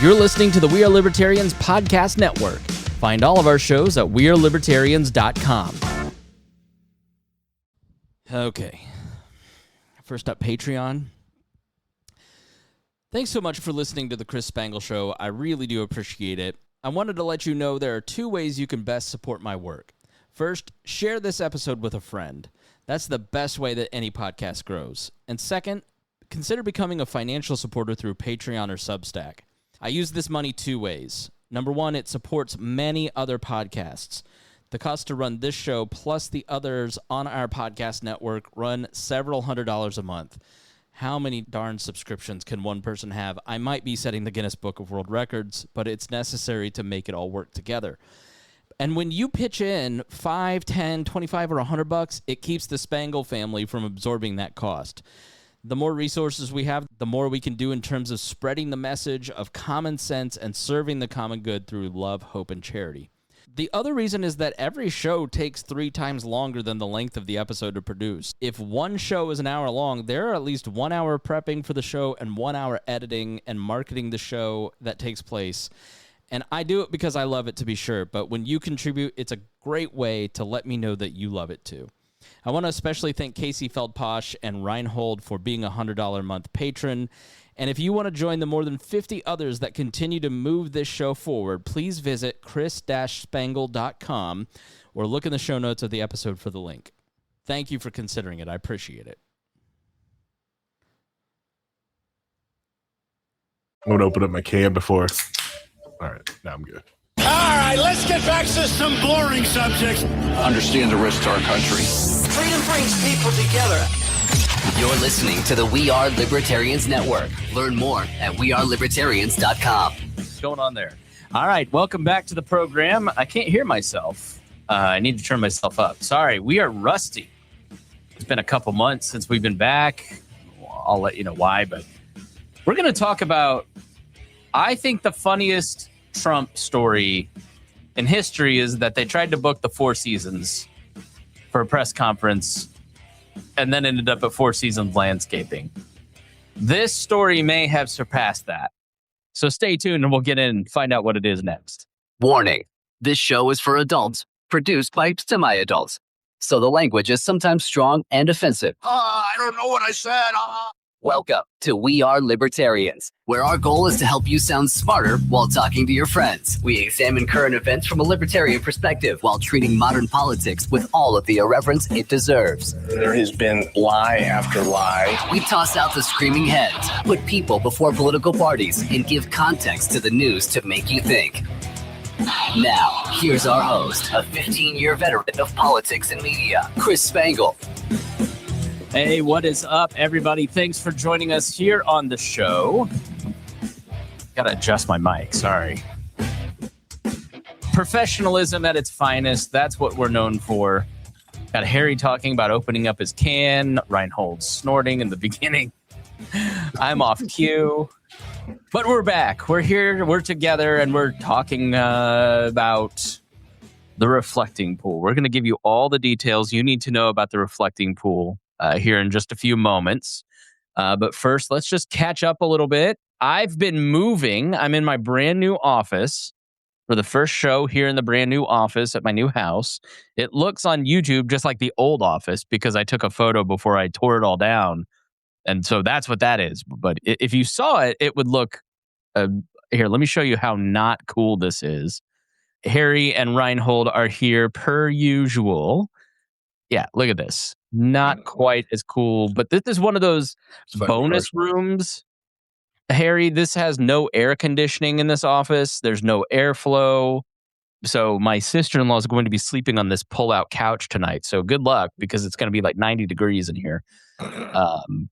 You're listening to the We Are Libertarians podcast network. Find all of our shows at wearelibertarians.com. Okay. First up, Patreon. Thanks so much for listening to the Chris Spangle Show. I really do appreciate it. I wanted to let you know there are two ways you can best support my work. First, share this episode with a friend. That's the best way that any podcast grows. And second, consider becoming a financial supporter through Patreon or Substack. I use this money two ways. Number one, it supports many other podcasts. The cost to run this show plus the others on our podcast network run several $100s a month. How many darn subscriptions can one person have? I might be setting the Guinness Book of World Records, but it's necessary to make it all work together. And when you pitch in $5, $10, $25, or $100, it keeps the Spangle family from absorbing that cost. The more resources we have, the more we can do in terms of spreading the message of common sense and serving the common good through love, hope, and charity. The other reason is that every show takes 3 times longer than the length of the episode to produce. If one show is an hour long, there are at least 1 hour prepping for the show and 1 hour editing and marketing the show that takes place. And I do it because I love it, to be sure, but when you contribute, it's a great way to let me know that you love it too. I want to especially thank Casey Feldposh and Rhinehold for being a $100 a month patron. And if you want to join the more than 50 others that continue to move this show forward, please visit chris-spangle.com or look in the show notes of the episode for the link. Thank you for considering it. I appreciate it. I'm going to open up my can before. All right, now I'm good. All right, let's get back to some boring subjects. Understand the risk to our country. Freedom brings people together. You're listening to the We Are Libertarians Network. Learn more at wearelibertarians.com. What's going on there? All right, welcome back to the program. I can't hear myself. I need to turn myself up. Sorry, we are rusty. It's been a couple months since we've been back. I'll let you know why, but we're going to talk about, I think, the funniest Trump story in history is that they tried to book the Four Seasons for a press conference and then ended up at Four Seasons Landscaping. This story may have surpassed that. So stay tuned and we'll get in and find out what it is next. Warning, this show is for adults, produced by semi-adults. So the language is sometimes strong and offensive. I don't know what I said. Welcome to We Are Libertarians, where our goal is to help you sound smarter while talking to your friends. We examine current events from a libertarian perspective while treating modern politics with all of the irreverence it deserves. There has been lie after lie. We toss out the screaming heads, put people before political parties, and give context to the news to make you think. Now, here's our host, a 15-year veteran of politics and media, Chris Spangle. Hey, what is up, everybody? Thanks for joining us here on the show. Gotta adjust my mic, sorry. Professionalism at its finest, that's what we're known for. Got Harry talking about opening up his can, Rhinehold snorting in the beginning. I'm off cue. But we're back. We're here, we're together, and we're talking about the reflecting pool. We're going to give you all the details you need to know about the reflecting pool here in just a few moments. But first, let's just catch up a little bit. I've been moving. I'm in my brand new office for the first show here in the brand new office at my new house. It looks on YouTube just like the old office because I took a photo before I tore it all down. And so that's what that is. But if you saw it, it would look... here, let me show you how not cool this is. Harry and Rhinehold are here per usual. Yeah, look at this. Not quite as cool, but this is one of those bonus rooms. Harry, this has no air conditioning in this office. There's no airflow. So my sister-in-law is going to be sleeping on this pull-out couch tonight. So good luck because it's going to be like 90 degrees in here. And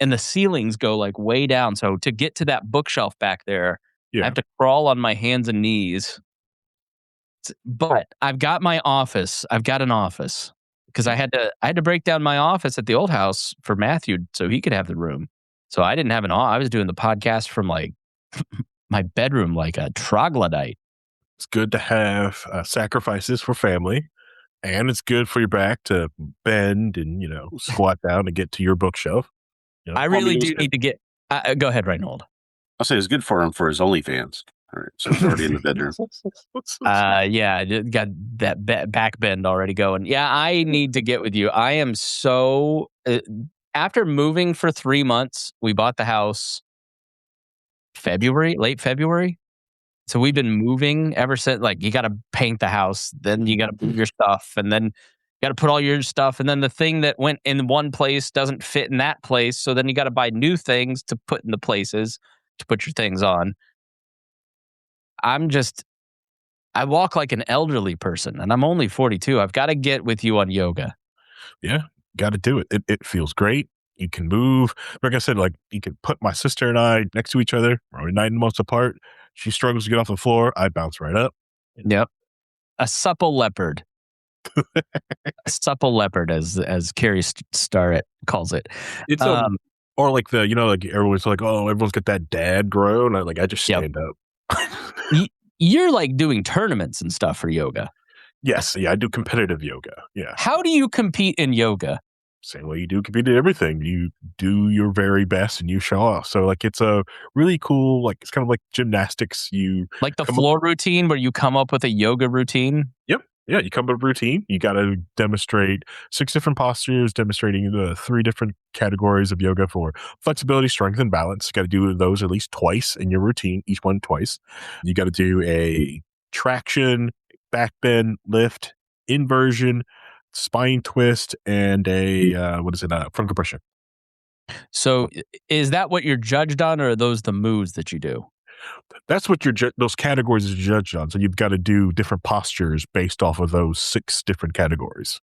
the ceilings go like way down. So to get to that bookshelf back there, I have to crawl on my hands and knees. But I've got my office. I've got an office because I had to break down my office at the old house for Matthew so he could have the room. So I didn't have an office. I was doing the podcast from like my bedroom like a troglodyte. It's good to have sacrifices for family, and it's good for your back to bend and, squat down to get to your bookshelf. I really do need to get... go ahead, Rhinehold. I'll say it's good for him for his OnlyFans. All right, so he's already in the bedroom. Yeah, got that back bend already going. Yeah, I need to get with you. I am so after moving for 3 months, we bought the house late February. So we've been moving ever since. Like, you got to paint the house, then you got to move your stuff, and then you got to put all your stuff, and then the thing that went in one place doesn't fit in that place. So then you got to buy new things to put in the places to put your things on. I walk like an elderly person, and I'm only 42. I've got to get with you on yoga. Yeah, got to do it. It feels great. You can move. Like I said, like you can put my sister and I next to each other. We're 9 months apart. She struggles to get off the floor. I bounce right up. Yep. A supple leopard. A supple leopard, as Carrie Starrett calls it. It's or like like everyone's like, oh, everyone's got that dad groan. I just stand up. You're like doing tournaments and stuff for yoga. Yes, yeah, I do competitive yoga. Yeah. How do you compete in yoga? Same way you do compete in everything. You do your very best and you show off. So like it's a really cool, like it's kind of like gymnastics. You like the floor routine where you come up with a yoga routine. Yep. Yeah, you come up with a routine. You got to demonstrate 6 different postures, demonstrating the 3 different categories of yoga for flexibility, strength, and balance. You got to do those at least twice in your routine, each one twice. You got to do a traction, back bend, lift, inversion, spine twist, and a front compression. So is that what you're judged on, or are those the moves that you do? That's what those categories are judged on. So you've got to do different postures based off of those 6 different categories.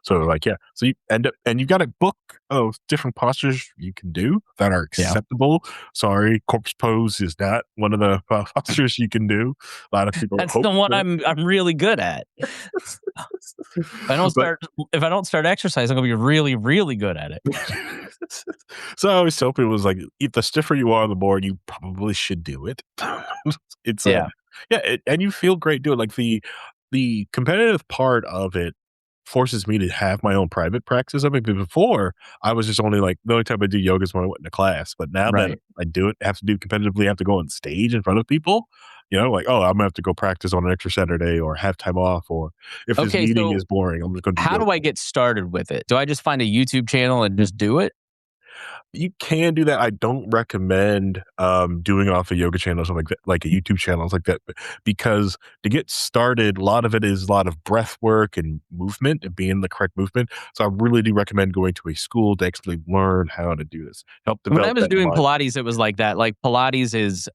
So so you end up, and you've got a book of different postures you can do that are acceptable. Yeah. Sorry, corpse pose is not one of the postures you can do. A lot of people. That's the one I'm really good at. If I don't start exercising, I'm gonna be really, really good at it. So I always tell people, like, if the stiffer you are on the board, you probably should do it. It's and you feel great doing it. Like the competitive part of it forces me to have my own private practice of it. But before, I was just only like, the only time I do yoga is when I went into class. But now that I do it, have to do competitively, have to go on stage in front of people, like, oh, I'm gonna have to go practice on an extra Saturday or have time off, or if this meeting is boring, I'm just going to How do I get started with it? Do I just find a YouTube channel and just do it? You can do that. I don't recommend doing it off a yoga channel or something like a YouTube channel, like that, because to get started, a lot of it is a lot of breath work and movement and being the correct movement. So I really do recommend going to a school to actually learn how to do this. Help develop. When I was doing Pilates, it was like that. Like Pilates is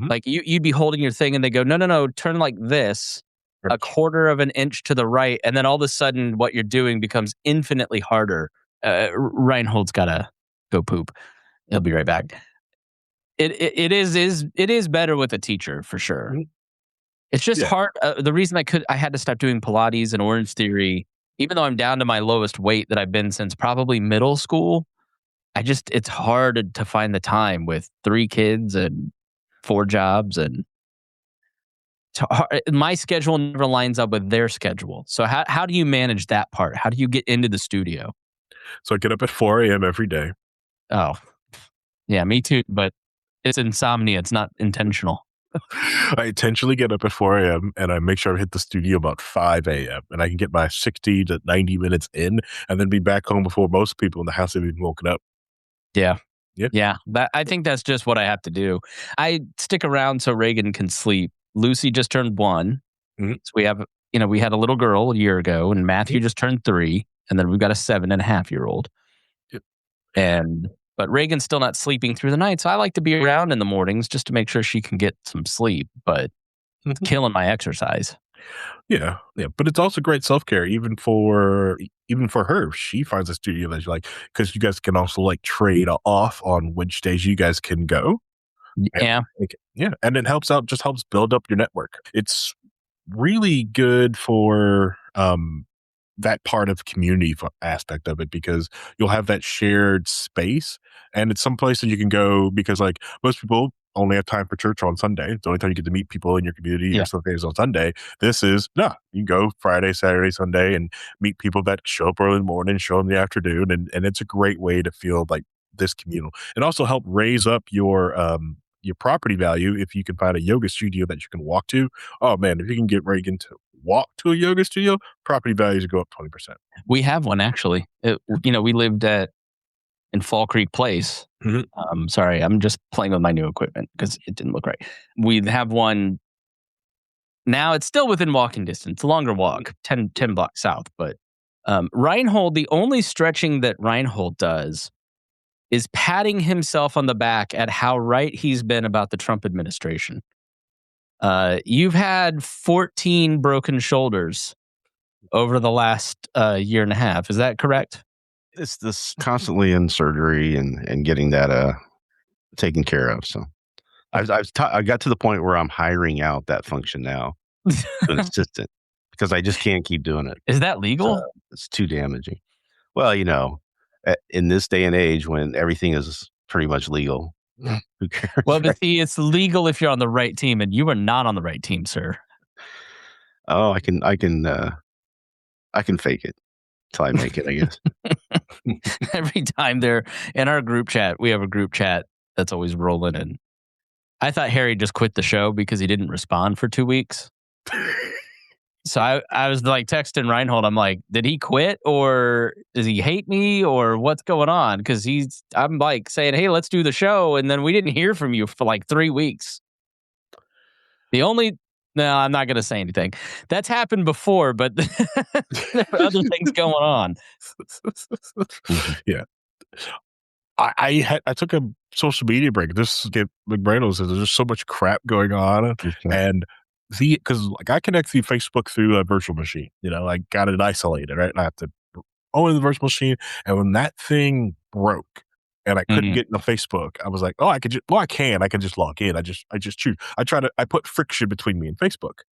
like you'd be holding your thing and they go, no, turn like this, a quarter of an inch to the right, and then all of a sudden what you're doing becomes infinitely harder. Rhinehold's gotta go poop. He'll be right back. It is better with a teacher for sure. It's just hard. The reason I had to stop doing Pilates and Orange Theory, even though I'm down to my lowest weight that I've been since probably middle school. It's hard to find the time with 3 kids and 4 jobs, and my schedule never lines up with their schedule. So how do you manage that part? How do you get into the studio? So I get up at 4 a.m. every day. Oh, yeah, me too. But it's insomnia. It's not intentional. I intentionally get up at 4 a.m. and I make sure I hit the studio about 5 a.m. and I can get my 60 to 90 minutes in and then be back home before most people in the house have even woken up. Yeah. I think that's just what I have to do. I stick around so Reagan can sleep. Lucy just turned 1. Mm-hmm. So we have, we had a little girl a year ago, and Matthew just turned 3. And then we've got a 7.5-year-old. Yep. But Reagan's still not sleeping through the night. So I like to be around in the mornings just to make sure she can get some sleep. But it's killing my exercise. Yeah. But it's also great self-care, even for her. She finds a studio that you like, because you guys can also like trade off on which days you guys can go. Yeah. And it helps build up your network. It's really good for that part of the community aspect of it, because you'll have that shared space, and it's some place that you can go, because like most people only have time for church on Sunday. It's the only time you get to meet people in your community or something is on Sunday. This is you can go Friday, Saturday, Sunday and meet people that show up early in the morning, show in the afternoon, and it's a great way to feel like this communal, and also help raise up your property value if you can find a yoga studio that you can walk to. Oh man, if you can get Reagan to walk to a yoga studio, property values go up 20%. We have one actually. We lived in Fall Creek Place. Sorry, I'm just playing with my new equipment because it didn't look right. We have one now. It's still within walking distance. A longer walk, 10 blocks south. But Rhinehold, the only stretching that Rhinehold does is patting himself on the back at how right he's been about the Trump administration. You've had 14 broken shoulders over the last year and a half. Is that correct? It's this constantly in surgery and getting that taken care of. So I got to the point where I'm hiring out that function now to an assistant because I just can't keep doing it. Is that legal? It's too damaging. Well, in this day and age when everything is pretty much legal, who cares? Well, but see, it's legal if you're on the right team, and you are not on the right team, sir. Oh, I can fake it till I make it, I guess. Every time they're in our group chat, we have a group chat that's always rolling. And I thought Harry just quit the show because he didn't respond for 2 weeks. So I was like texting Rhinehold. I'm like, did he quit or does he hate me or what's going on? Because I'm like saying, hey, let's do the show. And then we didn't hear from you for like 3 weeks. No, I'm not going to say anything. That's happened before, but there are other things going on. Yeah. I took a social media break. Just to get McBrandle says there's just so much crap going on. And because I connect through Facebook through a virtual machine, I got it isolated, right? And I have to own the virtual machine. And when that thing broke and I couldn't get into Facebook, I was like, oh, I can just log in. I just choose. I put friction between me and Facebook.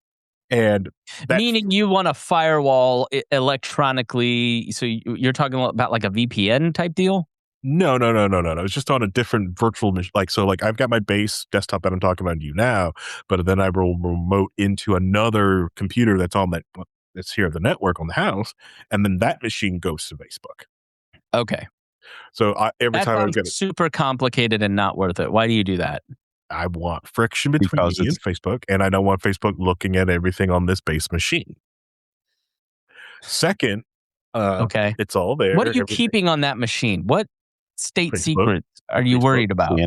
And meaning you want to firewall electronically. So you're talking about like a VPN type deal? No. It's just on a different virtual machine. I've got my base desktop that I'm talking about to you now, but then I will remote into another computer that's here at the network on the house, and then that machine goes to Facebook. Okay. So every time I get it, super complicated and not worth it. Why do you do that? I want friction between me and Facebook, and I don't want Facebook looking at everything on this base machine. Second, okay, it's all there. What are you keeping on that machine? What state secrets are you worried about?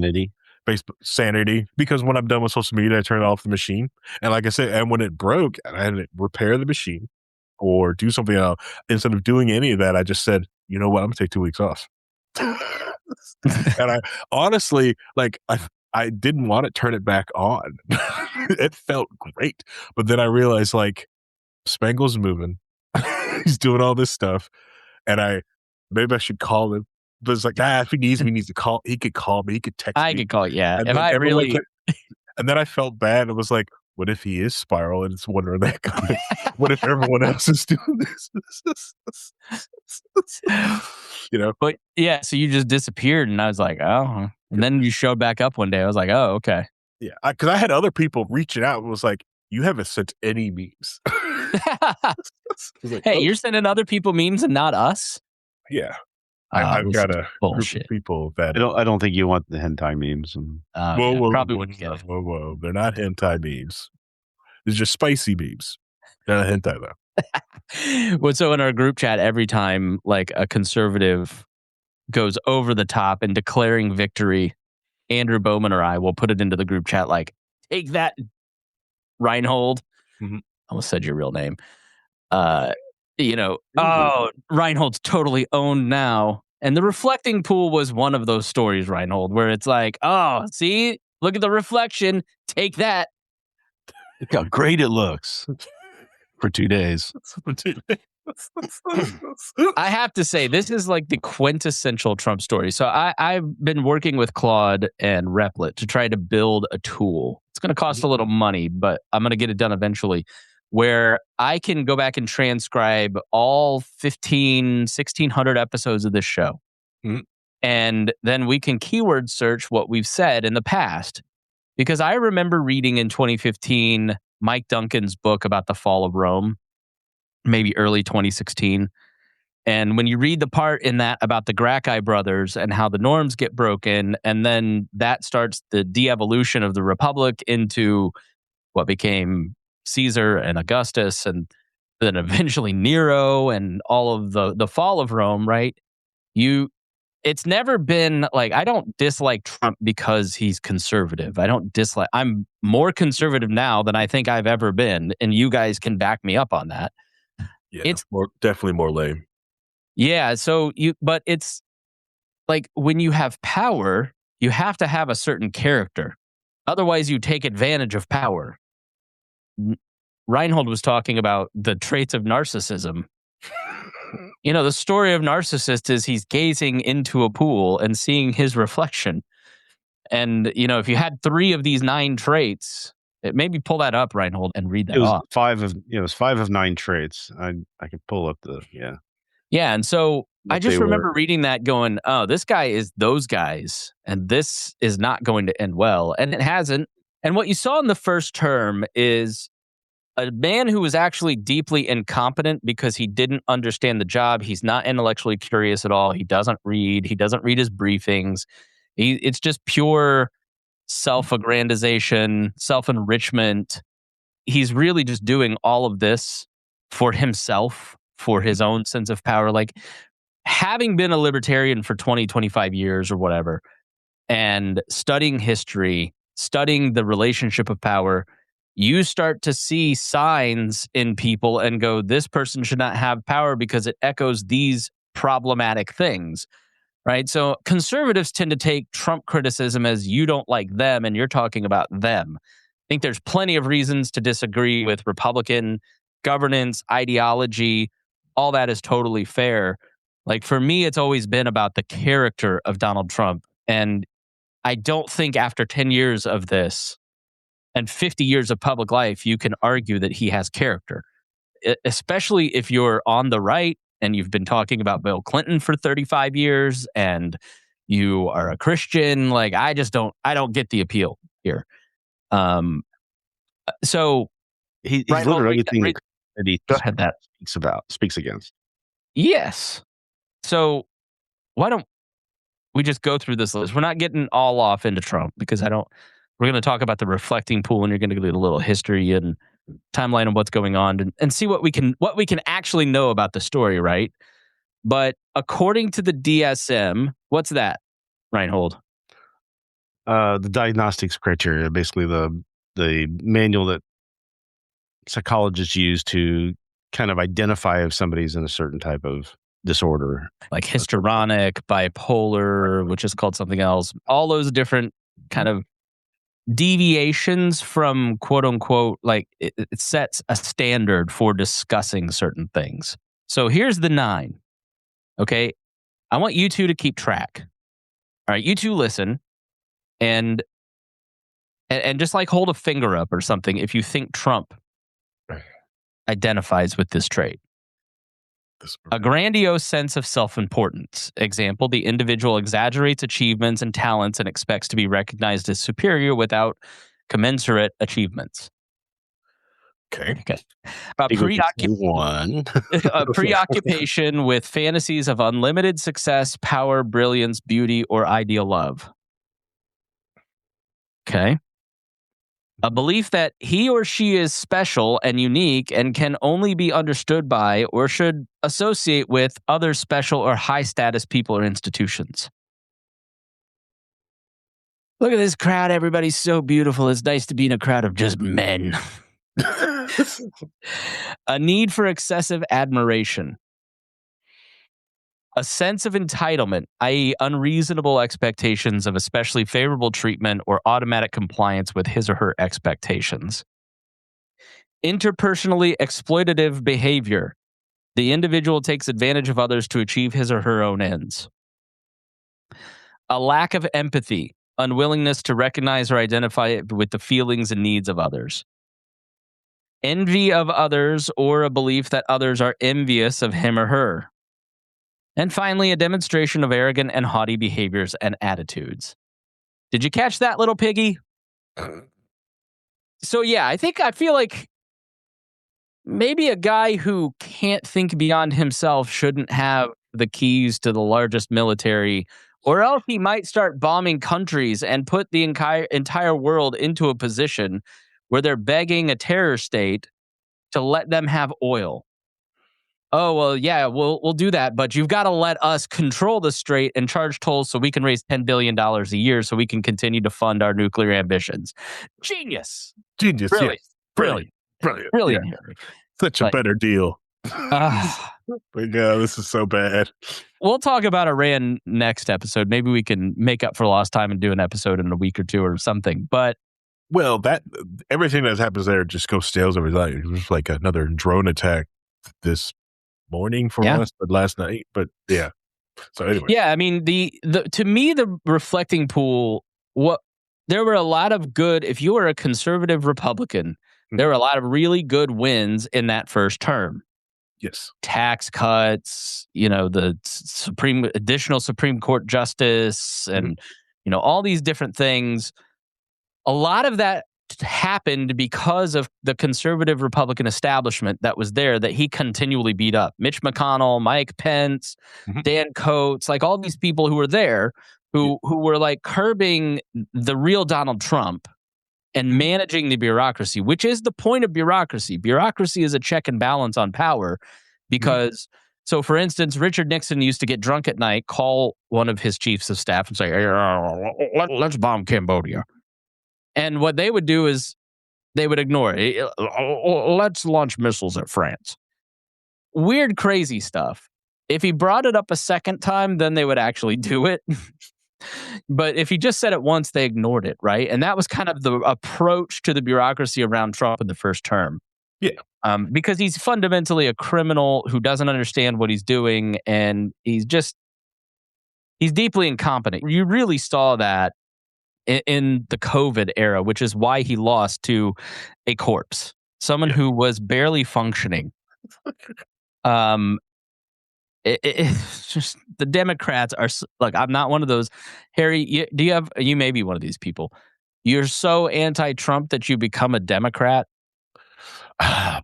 Facebook sanity. Because when I'm done with social media, I turn off the machine. And like I said, and when it broke, I had to repair the machine or do something else. Instead of doing any of that, I just said, you know what, I'm gonna take 2 weeks off. And I honestly, I didn't want to turn it back on. It felt great. But then I realized Spangle's moving. He's doing all this stuff. And maybe I should call him. But it's if he needs me, he needs to call. He could call me. He could text me. I could call, yeah. And and then I felt bad. It was like, what if he is Spiral and it's wondering that guy? What if everyone else is doing this? But yeah, so you just disappeared, and I was like, oh. And then you showed back up one day. I was like, oh, okay. Yeah, because I had other people reaching out and was like, you haven't sent any memes. Hey, you're sending other people memes and not us? Yeah. I've got a bullshit. group of people that I don't think you want the hentai memes. Whoa, probably wouldn't get it. Whoa. They're not hentai memes. They're just spicy memes. They're not hentai though. Well, so in our group chat, every time a conservative goes over the top and declaring victory, Andrew Bowman or I will put it into the group chat take that, Rhinehold. I almost said your real name. Oh, Rhinehold's totally owned now. And the reflecting pool was one of those stories, Rhinehold, where it's oh, see, look at the reflection. Take that. Look how great it looks for 2 days. I have to say, this is the quintessential Trump story. So I've been working with Claude and Replit to try to build a tool. It's going to cost a little money, but I'm going to get it done eventually, where I can go back and transcribe all 1,600 episodes of this show. And then we can keyword search what we've said in the past. Because I remember reading in 2015, Mike Duncan's book about the fall of Rome, maybe early 2016. And when you read the part in that about the Gracchi brothers and how the norms get broken, and then that starts the de-evolution of the Republic into what became Caesar and Augustus, and then eventually Nero and all of the fall of Rome, right? It's never been like, I don't dislike Trump because he's conservative. I'm more conservative now than I think I've ever been, and you guys can back me up on that. Yeah, It's definitely more lame. Yeah, but it's like when you have power, you have to have a certain character. Otherwise, you take advantage of power. Rhinehold was talking about the traits of narcissism. The story of Narcissist is he's gazing into a pool and seeing his reflection. And, if you had 3 of these 9 traits, maybe pull that up, Rhinehold, and read that off. It was 5 of 9 traits. I could pull up Yeah, and so I just remember were. reading that going, oh, this guy is those guys, and this is not going to end well. And it hasn't. And what you saw in the first term is a man who was actually deeply incompetent because he didn't understand the job. He's not intellectually curious at all. He doesn't read. He doesn't read his briefings. It's just pure self-aggrandization, self-enrichment. He's really just doing all of this for himself, for his own sense of power. Like, having been a libertarian for 20, 25 years or whatever, and studying history, studying the relationship of power, you start to see signs in people and go, this person should not have power because it echoes these problematic things, right? So conservatives tend to take Trump criticism as you don't like them and you're talking about them. I think there's plenty of reasons to disagree with Republican governance, ideology. All that is totally fair. Like, for me, it's always been about the character of Donald Trump. And I don't think after 10 years of this and 50 years of public life, you can argue that he has character, especially if you're on the right and you've been talking about Bill Clinton for 35 years and you are a Christian. Like, I don't get the appeal here. So he's literally everything that he speaks against. Yes. So why don't we just go through this list? We're not getting all off into Trump because we're going to talk about the reflecting pool, and you're going to do a little history and timeline of what's going on and see what we can actually know about the story, right? But according to the DSM, what's that, Rhinehold? The diagnostics criteria, basically the manual that psychologists use to kind of identify if somebody's in a certain type of disorder, like histrionic, bipolar, which is called something else. All those different kind of deviations from quote unquote, like it sets a standard for discussing certain things. So here's the 9. Okay. I want you two to keep track. All right. You two listen and just like hold a finger up or something if you think Trump identifies with this trait. A grandiose sense of self-importance. Example, the individual exaggerates achievements and talents and expects to be recognized as superior without commensurate achievements. Okay. A preoccupation with fantasies of unlimited success, power, brilliance, beauty, or ideal love. Okay. A belief that he or she is special and unique and can only be understood by or should associate with other special or high-status people or institutions. Look at this crowd. Everybody's so beautiful. It's nice to be in a crowd of just men. A need for excessive admiration. A sense of entitlement, i.e. unreasonable expectations of especially favorable treatment or automatic compliance with his or her expectations. Interpersonally exploitative behavior. The individual takes advantage of others to achieve his or her own ends. A lack of empathy, unwillingness to recognize or identify with the feelings and needs of others. Envy of others or a belief that others are envious of him or her. And finally, a demonstration of arrogant and haughty behaviors and attitudes. Did you catch that, little piggy? So yeah, I feel like maybe a guy who can't think beyond himself shouldn't have the keys to the largest military, or else he might start bombing countries and put the entire world into a position where they're begging a terror state to let them have oil. Oh, well, yeah, we'll do that, but you've got to let us control the strait and charge tolls so we can raise $10 billion a year so we can continue to fund our nuclear ambitions. Genius. Genius. Brilliant. Yeah. Brilliant. Brilliant. Yeah. Such a better deal. But yeah, this is so bad. We'll talk about Iran next episode. Maybe we can make up for lost time and do an episode in a week or two or something. But everything that happens there just goes stales every night. It was like another drone attack this morning for us, but last night. But yeah. So anyway. Yeah, I mean to me the reflecting pool, there were a lot of good, if you were a conservative Republican, there were a lot of really good wins in that first term. Yes. Tax cuts, the additional Supreme Court justice and all these different things. A lot of that happened because of the conservative Republican establishment that was there that he continually beat up. Mitch McConnell, Mike Pence, Dan Coates, like all these people who were there who were like curbing the real Donald Trump and managing the bureaucracy, which is the point of bureaucracy. Bureaucracy is a check and balance on power because, so for instance, Richard Nixon used to get drunk at night, call one of his chiefs of staff and say, hey, let's bomb Cambodia. And what they would do is they would ignore it. Let's launch missiles at France. Weird, crazy stuff. If he brought it up a second time, then they would actually do it. But if he just said it once, they ignored it, right? And that was kind of the approach to the bureaucracy around Trump in the first term. Yeah. Because he's fundamentally a criminal who doesn't understand what he's doing, and he's deeply incompetent. You really saw that in the COVID era, which is why he lost to a corpse, someone who was barely functioning. It's just the Democrats are like, I'm not one of those. Harry, you may be one of these people. You're so anti-Trump that you become a Democrat.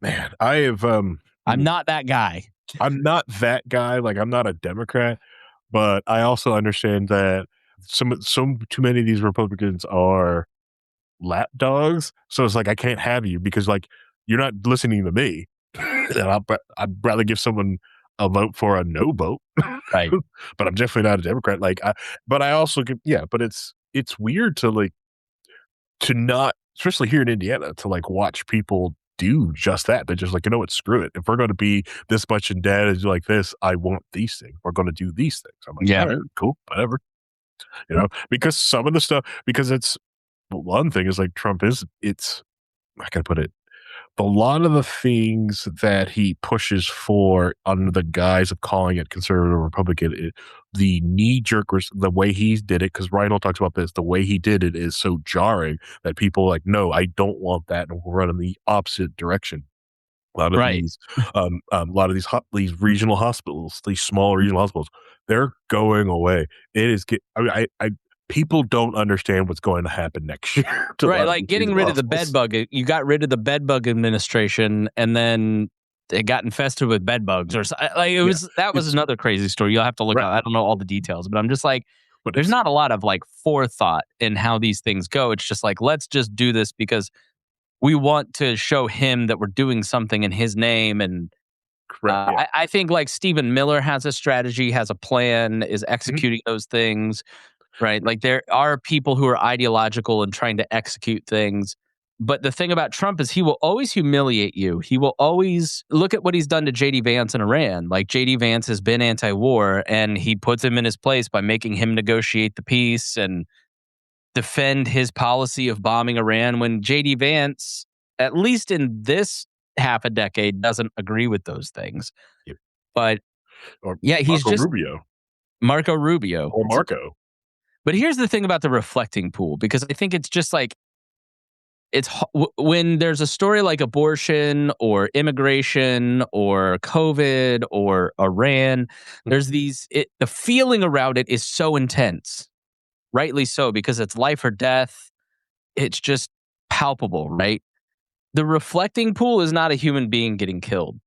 Man, I have. I'm not that guy. I'm not that guy. Like, I'm not a Democrat, but I also understand that some too many of these Republicans are lapdogs. So it's like, I can't have you because like you're not listening to me. And I'd rather give someone a vote for a no vote. Right. But I'm definitely not a Democrat. Like, but I also give, but it's weird to not, especially here in Indiana, to like watch people do just that. They're just like, what, screw it. If we're going to be this much in debt and like this, I want these things. We're going to do these things. I'm like, all right, cool, whatever. Because some of the stuff, because it's one thing is like Trump is, I gotta put it, a lot of the things that he pushes for under the guise of calling it conservative Republican, the knee-jerk, the way he did it, because Rhinehold talks about this, the way he did it is so jarring that people are like, no, I don't want that, and we're running the opposite direction. A lot of these regional hospitals, these small regional hospitals, they're going away. It is. People don't understand what's going to happen next year. Right, like getting rid of the bed bug. You got rid of the bed bug administration, and then it got infested with bed bugs, or like it was. That was another crazy story. You'll have to look up. I don't know all the details, but I'm just like, there's not a lot of like forethought in how these things go. It's just like, let's just do this because we want to show him that we're doing something in his name. And I think like Stephen Miller has a strategy, has a plan, is executing those things. Right. Like there are people who are ideological and trying to execute things. But the thing about Trump is he will always humiliate you. He will always look at what he's done to J.D. Vance in Iran. Like J.D. Vance has been anti-war, and he puts him in his place by making him negotiate the peace and defend his policy of bombing Iran when J.D. Vance, at least in this half a decade, doesn't agree with those things. Yep. But he's just Marco Rubio. Or Marco. But here's the thing about the reflecting pool, because I think it's just like, when there's a story like abortion or immigration or COVID or Iran, there's the feeling around it is so intense, rightly so, because it's life or death. It's just palpable, right? the reflecting pool is not a human being getting killed.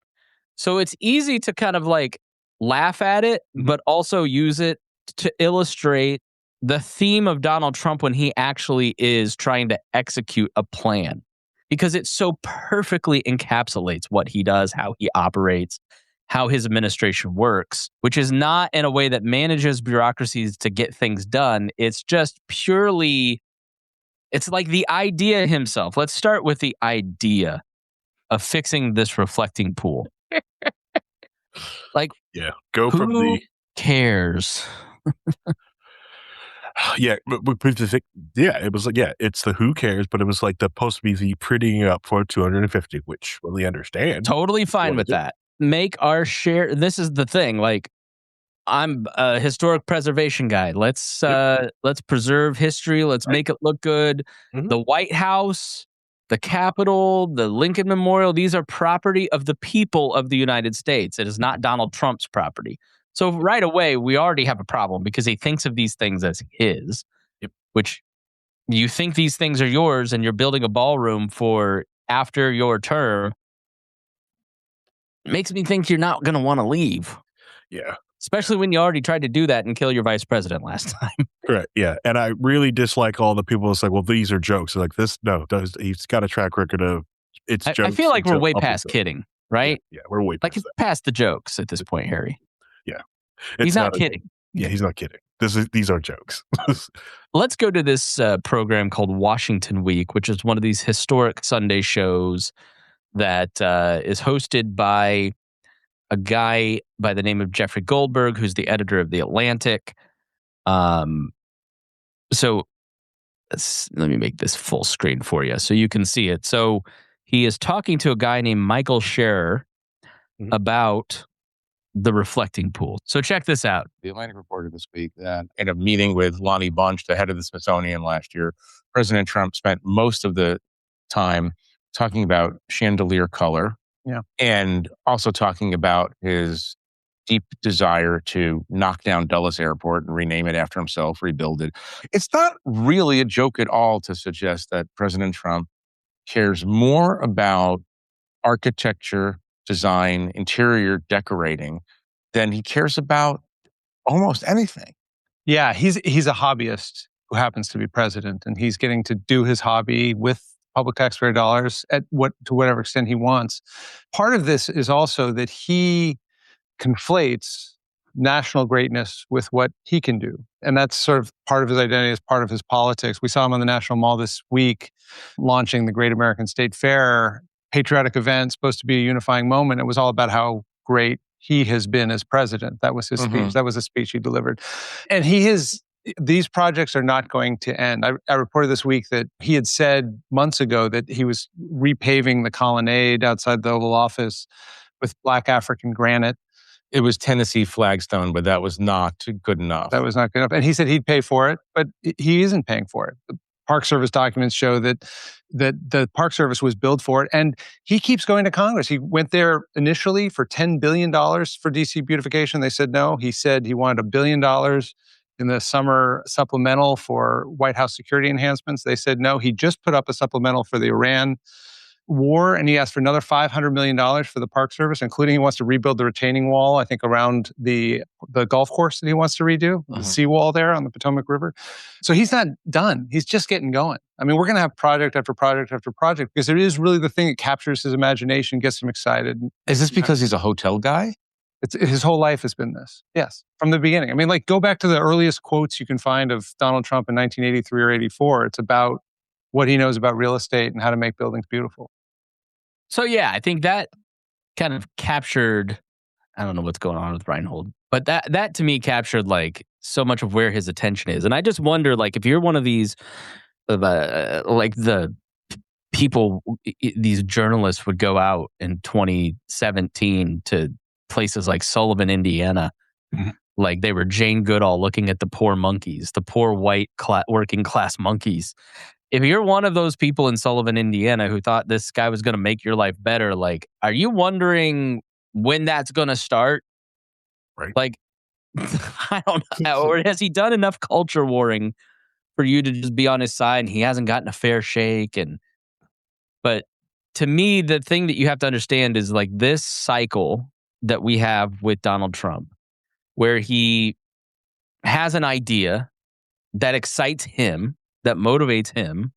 So it's easy to kind of like laugh at it, but also use it to illustrate the theme of Donald Trump when he actually is trying to execute a plan, because it so perfectly encapsulates what he does, how he operates, how his administration works, which is not in a way that manages bureaucracies to get things done. It's just purely, it's like the idea himself. Let's start with the idea of fixing this reflecting pool. Like, Yeah, go who from the cares? yeah, but the thing, yeah, it was like, yeah, it's the who cares, but it was like supposed to be the prettying up for 250, which really understand. Totally fine with that. Make our share. This is the thing. Like, I'm a historic preservation guy. Let's preserve history. Let's make it look good. The White House, the Capitol, the Lincoln Memorial, these are property of the people of the United States. It is not Donald Trump's property. So right away, we already have a problem because he thinks of these things as his, which you think these things are yours and you're building a ballroom for after your term. Makes me think you're not going to want to leave. Yeah. Especially when you already tried to do that and kill your vice president last time. Correct. Yeah. And I really dislike all the people that's like, well, these are jokes. Like this, no, he's got a track record of it's jokes. I feel like we're way past kidding, right? Yeah, we're way past like past the jokes at this point, Harry. Yeah. He's not kidding. Yeah, he's not kidding. These are jokes. Let's go to this program called Washington Week, which is one of these historic Sunday shows that is hosted by a guy by the name of Jeffrey Goldberg, who's the editor of The Atlantic. So let me make this full screen for you so you can see it. So he is talking to a guy named Michael Scherer about the reflecting pool. So check this out. The Atlantic reported this week that in a meeting with Lonnie Bunch, the head of the Smithsonian last year, President Trump spent most of the time talking about chandelier color. Yeah. And also talking about his deep desire to knock down Dulles Airport and rename it after himself, rebuild it. It's not really a joke at all to suggest that President Trump cares more about architecture, design, interior decorating than he cares about almost anything. Yeah, he's a hobbyist who happens to be president, and he's getting to do his hobby with public taxpayer dollars to whatever extent he wants. Part of this is also that he conflates national greatness with what he can do. And that's sort of part of his identity, as part of his politics. We saw him on the National Mall this week launching the Great American State Fair, patriotic event, supposed to be a unifying moment. It was all about how great he has been as president. That was his speech. That was a speech he delivered. And these projects are not going to end. I reported this week that he had said months ago that he was repaving the colonnade outside the Oval Office with black African granite. It was Tennessee flagstone, but that was not good enough. That was not good enough. And he said he'd pay for it, but he isn't paying for it. The Park Service documents show that the Park Service was billed for it. And he keeps going to Congress. He went there initially for $10 billion for DC beautification. They said no. He said he wanted $1 billion in the summer supplemental for White House security enhancements. They said no. He just put up a supplemental for the Iran war, and he asked for another $500 million for the Park Service, including he wants to rebuild the retaining wall, I think, around the golf course that he wants to redo, the seawall there on the Potomac River. So he's not done. He's just getting going. I mean, we're going to have project after project after project because it is really the thing that captures his imagination, gets him excited. Is this because he's a hotel guy? His whole life has been this. Yes, from the beginning. I mean, like, go back to the earliest quotes you can find of Donald Trump in 1983 or 84. It's about what he knows about real estate and how to make buildings beautiful. So yeah, I think that kind of captured, I don't know what's going on with Rhinehold, but that to me captured like so much of where his attention is. And I just wonder, like, if you're one of these, like the people, these journalists would go out in 2017 to places like Sullivan, Indiana, like they were Jane Goodall looking at the poor monkeys, the poor white working class monkeys. If you're one of those people in Sullivan, Indiana, who thought this guy was going to make your life better, like, are you wondering when that's going to start? Right. Like, I don't know. Or has he done enough culture warring for you to just be on his side and he hasn't gotten a fair shake? But to me, the thing that you have to understand is like this cycle that we have with Donald Trump, where he has an idea that excites him, that motivates him,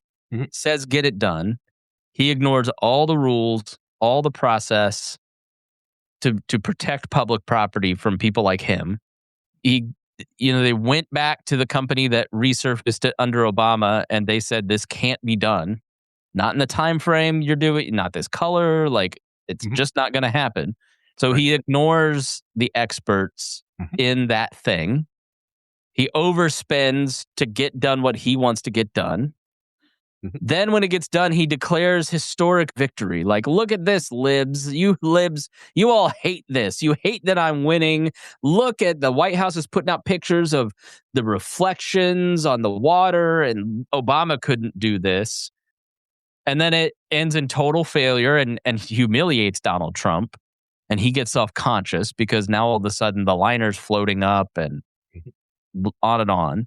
says get it done. He ignores all the rules, all the process to protect public property from people like him. They went back to the company that resurfaced it under Obama, and they said this can't be done. Not in the time frame you're doing, not this color. Like it's just not going to happen. So he ignores the experts in that thing. He overspends to get done what he wants to get done. Then when it gets done, he declares historic victory. Like, look at this, libs. You libs, you all hate this. You hate that I'm winning. Look at the White House is putting out pictures of the reflections on the water, and Obama couldn't do this. And then it ends in total failure and humiliates Donald Trump. And he gets self-conscious because now all of a sudden the liner's floating up and on and on.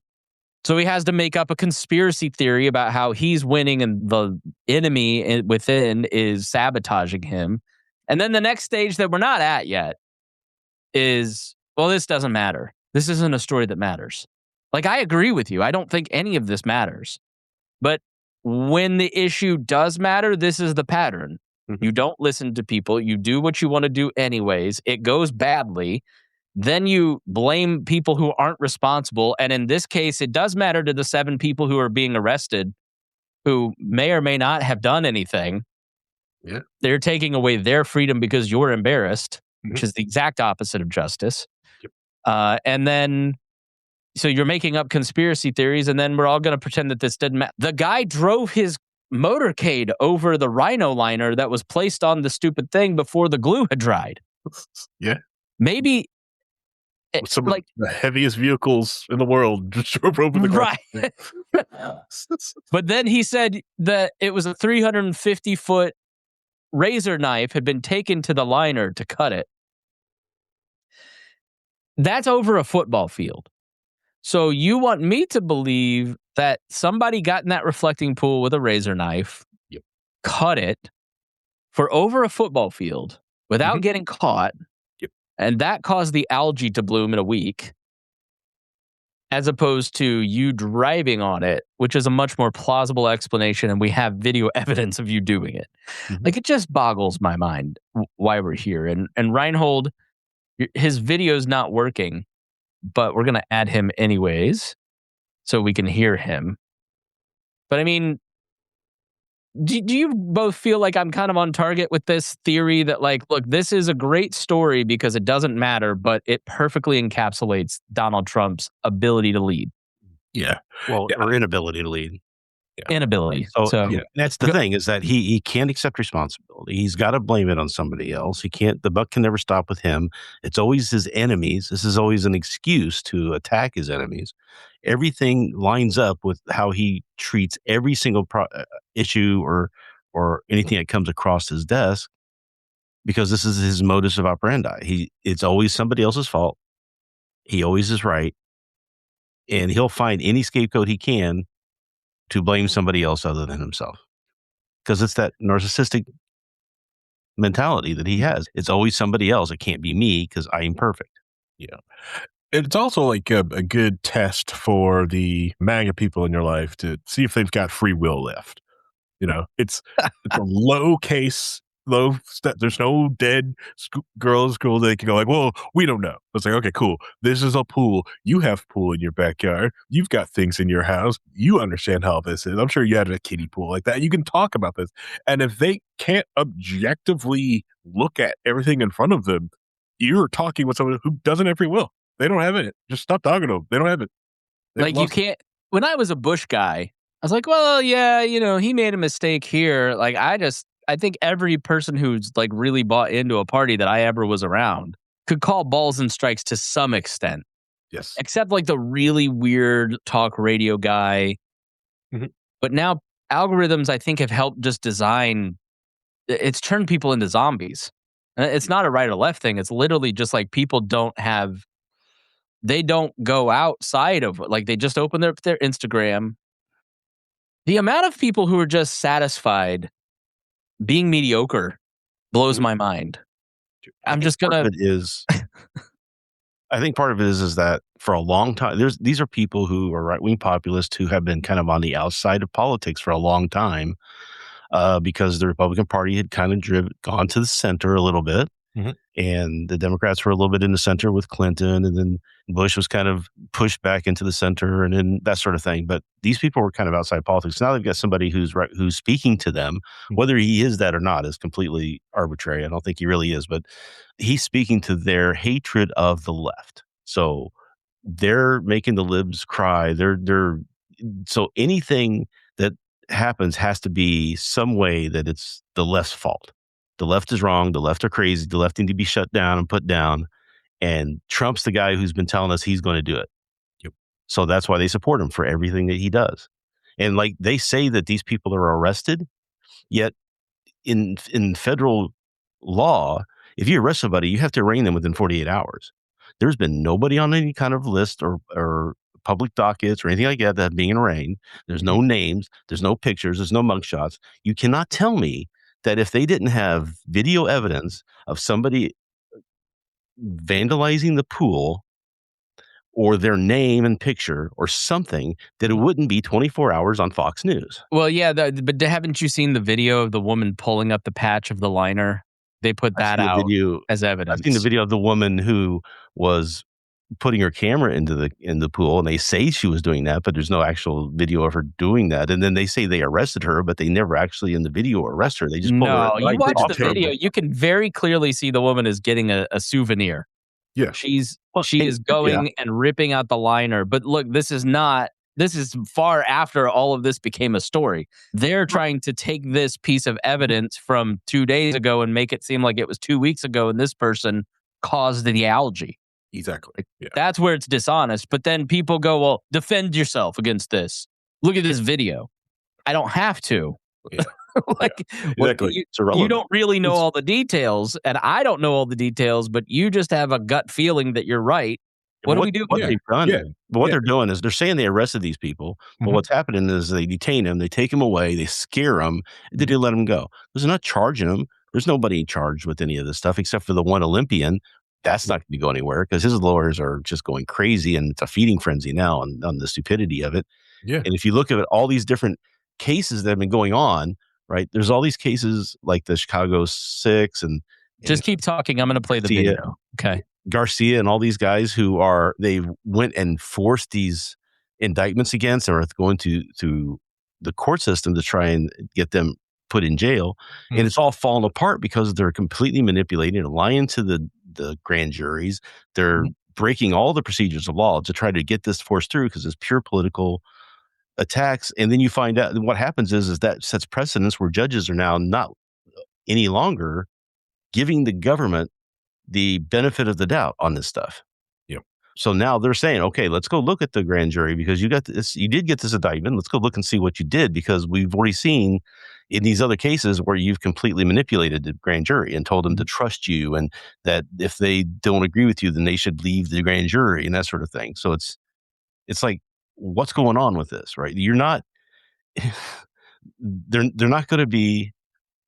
So he has to make up a conspiracy theory about how he's winning and the enemy within is sabotaging him. And then the next stage that we're not at yet is, well, this doesn't matter. This isn't a story that matters. Like, I agree with you. I don't think any of this matters. But when the issue does matter, this is the pattern. You don't listen to people. You do what you want to do anyways. It goes badly. Then you blame people who aren't responsible. And in this case, it does matter to the 7 people who are being arrested who may or may not have done anything. Yeah. They're taking away their freedom because you're embarrassed, which is the exact opposite of justice. And then, so you're making up conspiracy theories, and then we're all going to pretend that this didn't matter. The guy drove his motorcade over the Rhino liner that was placed on the stupid thing before the glue had dried. Yeah. Maybe some of the heaviest vehicles in the world just drove over the ground. Right. But then he said that it was a 350-foot razor knife had been taken to the liner to cut it. That's over a football field. So you want me to believe that somebody got in that reflecting pool with a razor knife, cut it for over a football field without getting caught, and that caused the algae to bloom in a week, as opposed to you driving on it, which is a much more plausible explanation, and we have video evidence of you doing it. Like, it just boggles my mind why we're here. And Rhinehold, his video's not working, but we're going to add him anyways so we can hear him. But I mean, do you both feel like I'm kind of on target with this theory that, like, look, this is a great story because it doesn't matter, but it perfectly encapsulates Donald Trump's ability to lead? Yeah. Well, or inability to lead. Inability. So that's the thing, is that he can't accept responsibility. He's got to blame it on somebody else. He can't. The buck can never stop with him. It's always his enemies. This is always an excuse to attack his enemies. Everything lines up with how he treats every single issue or anything that comes across his desk, because this is his modus of operandi. It's always somebody else's fault. He always is right, and he'll find any scapegoat he can to blame somebody else other than himself, because it's that narcissistic mentality that he has. It's always somebody else. It can't be me because I am perfect. Yeah. It's also like a good test for the MAGA people in your life to see if they've got free will left. You know, it's a low case, there's no dead girls school. They can go like, well, we don't know. It's like, okay, cool. This is a pool. You have pool in your backyard. You've got things in your house. You understand how this is. I'm sure you had a kiddie pool like that. You can talk about this. And if they can't objectively look at everything in front of them, you're talking with someone who doesn't have free will. They don't have it. Just stop talking to them. They don't have it. Like, you can't. When I was a Bush guy, I was like, well, yeah, he made a mistake here. Like, I think every person who's like really bought into a party that I ever was around could call balls and strikes to some extent. Yes. Except like the really weird talk radio guy. But now algorithms, I think, have helped just design. It's turned people into zombies. It's not a right or left thing. It's literally just like people they don't go outside of, like, they just open their Instagram. The amount of people who are just satisfied being mediocre blows my mind. I'm just Part gonna. of it is, I think part of it is that for a long time, these are people who are right wing populists who have been kind of on the outside of politics for a long time, because the Republican Party had kind of gone to the center a little bit, and the Democrats were a little bit in the center with Clinton, and then Bush was kind of pushed back into the center, and then that sort of thing. But these people were kind of outside politics. Now they've got somebody who's speaking to them. Whether he is that or not is completely arbitrary. I don't think he really is, but he's speaking to their hatred of the left. So they're making the libs cry. So anything that happens has to be some way that it's the left's fault. The left is wrong. The left are crazy. The left need to be shut down and put down. And Trump's the guy who's been telling us he's going to do it. Yep. So that's why they support him for everything that he does. And like they say that these people are arrested, yet in federal law, if you arrest somebody, you have to arraign them within 48 hours. There's been nobody on any kind of list or public dockets or anything like that being arraigned. There's no names. There's no pictures. There's no mugshots. You cannot tell me that if they didn't have video evidence of somebody vandalizing the pool or their name and picture or something, that it wouldn't be 24 hours on Fox News. Well, yeah, but haven't you seen the video of the woman pulling up the patch of the liner? They put that out as evidence. I've seen the video of the woman who was putting her camera in the pool, and they say she was doing that, but there's no actual video of her doing that. And then they say they arrested her, but they never actually in the video arrest her. They just pull her. No, you watch the video, you can very clearly see the woman is getting a souvenir. Yeah, she is going and ripping out the liner. But look, this is far after all of this became a story. They're trying to take this piece of evidence from 2 days ago and make it seem like it was 2 weeks ago, and this person caused the algae. Exactly. Yeah. That's where it's dishonest. But then people go, well, defend yourself against this. Look at this video. I don't have to. Yeah. Exactly. You don't really know all the details, and I don't know all the details, but you just have a gut feeling that you're right. What do we do? What they've done, but what they're doing is they're saying they arrested these people, but what's happening is they detain them, they take them away, they scare them, and then they let them go. Because they're not charging them. There's nobody charged with any of this stuff except for the one Olympian. That's not going to go anywhere because his lawyers are just going crazy, and it's a feeding frenzy now on the stupidity of it. Yeah. And if you look at all these different cases that have been going on, right? There's all these cases like the Chicago 6 and just keep talking. I'm going to play the video. Okay. Garcia and all these guys who they went and forced these indictments against, or going to the court system to try and get them put in jail. And it's all fallen apart because they're completely manipulating and lying to the grand juries. They're breaking all the procedures of law to try to get this forced through because it's pure political attacks. And then you find out what happens is that sets precedents where judges are now not any longer giving the government the benefit of the doubt on this stuff. Yep. So now they're saying, okay, let's go look at the grand jury because you did get this indictment. Let's go look and see what you did, because we've already seen in these other cases where you've completely manipulated the grand jury and told them to trust you, and that if they don't agree with you, then they should leave the grand jury and that sort of thing. So it's like, what's going on with this, right? You're not, they're not going to be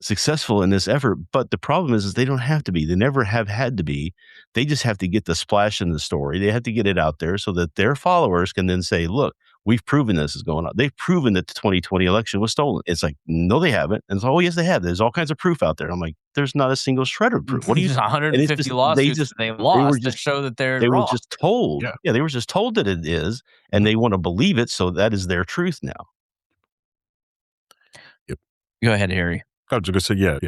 successful in this effort, but the problem is they don't have to be. They never have had to be. They just have to get the splash in the story. They have to get it out there so that their followers can then say, look, we've proven this is going on. They've proven that the 2020 election was stolen. It's like, no, they haven't. And it's, oh, yes, they have. There's all kinds of proof out there. I'm like, there's not a single shred of proof. What do you? 150 lawsuits they lost to show that they're wrong. Were just told. Yeah, they were just told that it is, and they want to believe it. So that is their truth now. Yep. Go ahead, Harry. I was going to say, yeah.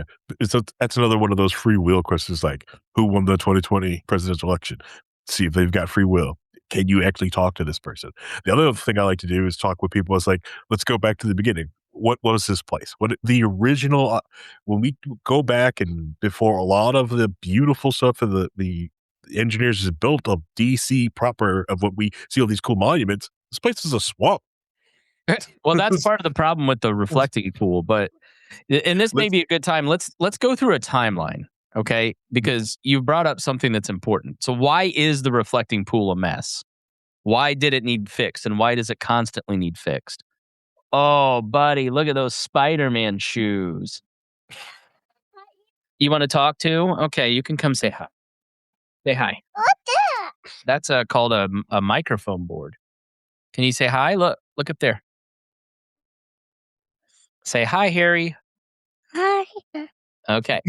That's another one of those free will questions, like who won the 2020 presidential election? See if they've got free will. Can you actually talk to this person? The other thing I like to do is talk with people. It's like, let's go back to the beginning. What was this place? What the original, when we go back and before a lot of the beautiful stuff of the engineers has built of DC proper, of what we see all these cool monuments, this place is a swamp. Well, that's part of the problem with the reflecting pool, but and this may be a good time. Let's go through a timeline, okay? Because you brought up something that's important. So why is the reflecting pool a mess? Why did it need fixed, and why does it constantly need fixed? Oh, buddy, look at those Spider-Man shoes. You want to talk to? Okay, you can come say hi. Say hi. What's that? That's called a microphone board. Can you say hi? Look up there. Say hi, Harry. Hi. Okay.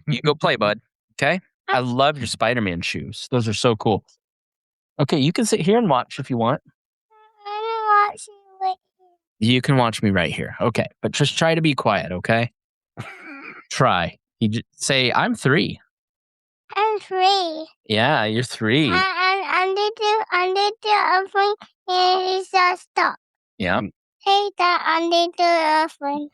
You go play, bud. Okay? I love your Spider-Man shoes. Those are so cool. Okay, you can sit here and watch if you want. I watch you right here. You can watch me right here. Okay. But just try to be quiet, okay? Try. You just say, I'm 3. I'm 3. Yeah, you're 3. I did the airplane and it's stop. Yeah. Hey, Dad, I did the airplane.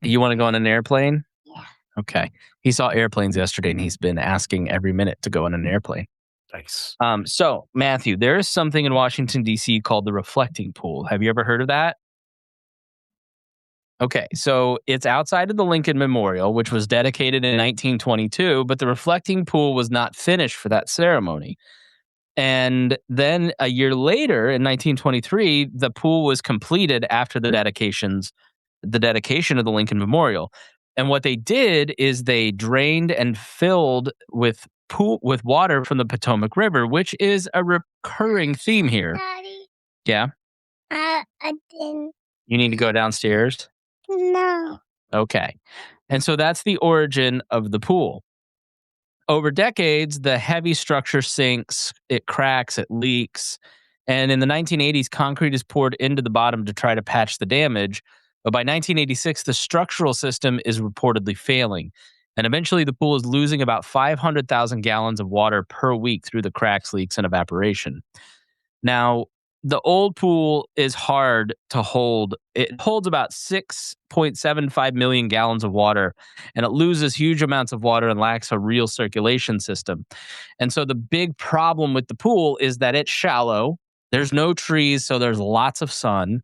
You want to go on an airplane? Yeah. Okay. He saw airplanes yesterday and he's been asking every minute to go on an airplane. Nice. So, Matthew, there is something in Washington, D.C. called the reflecting pool. Have you ever heard of that? Okay, so it's outside of the Lincoln Memorial, which was dedicated in 1922, but the reflecting pool was not finished for that ceremony. And then a year later, in 1923, the pool was completed after the dedication of the Lincoln Memorial. And what they did is they drained and filled with water from the Potomac River, which is a recurring theme here. Daddy, Yeah? I didn't. You need to go downstairs? No. Okay. And so that's the origin of the pool. Over decades, the heavy structure sinks, it cracks, it leaks. And in the 1980s, concrete is poured into the bottom to try to patch the damage. But by 1986, the structural system is reportedly failing. And eventually, the pool is losing about 500,000 gallons of water per week through the cracks, leaks, and evaporation. Now, the old pool is hard to hold. It holds about 6.75 million gallons of water, and it loses huge amounts of water and lacks a real circulation system. And so the big problem with the pool is that it's shallow. There's no trees, so there's lots of sun.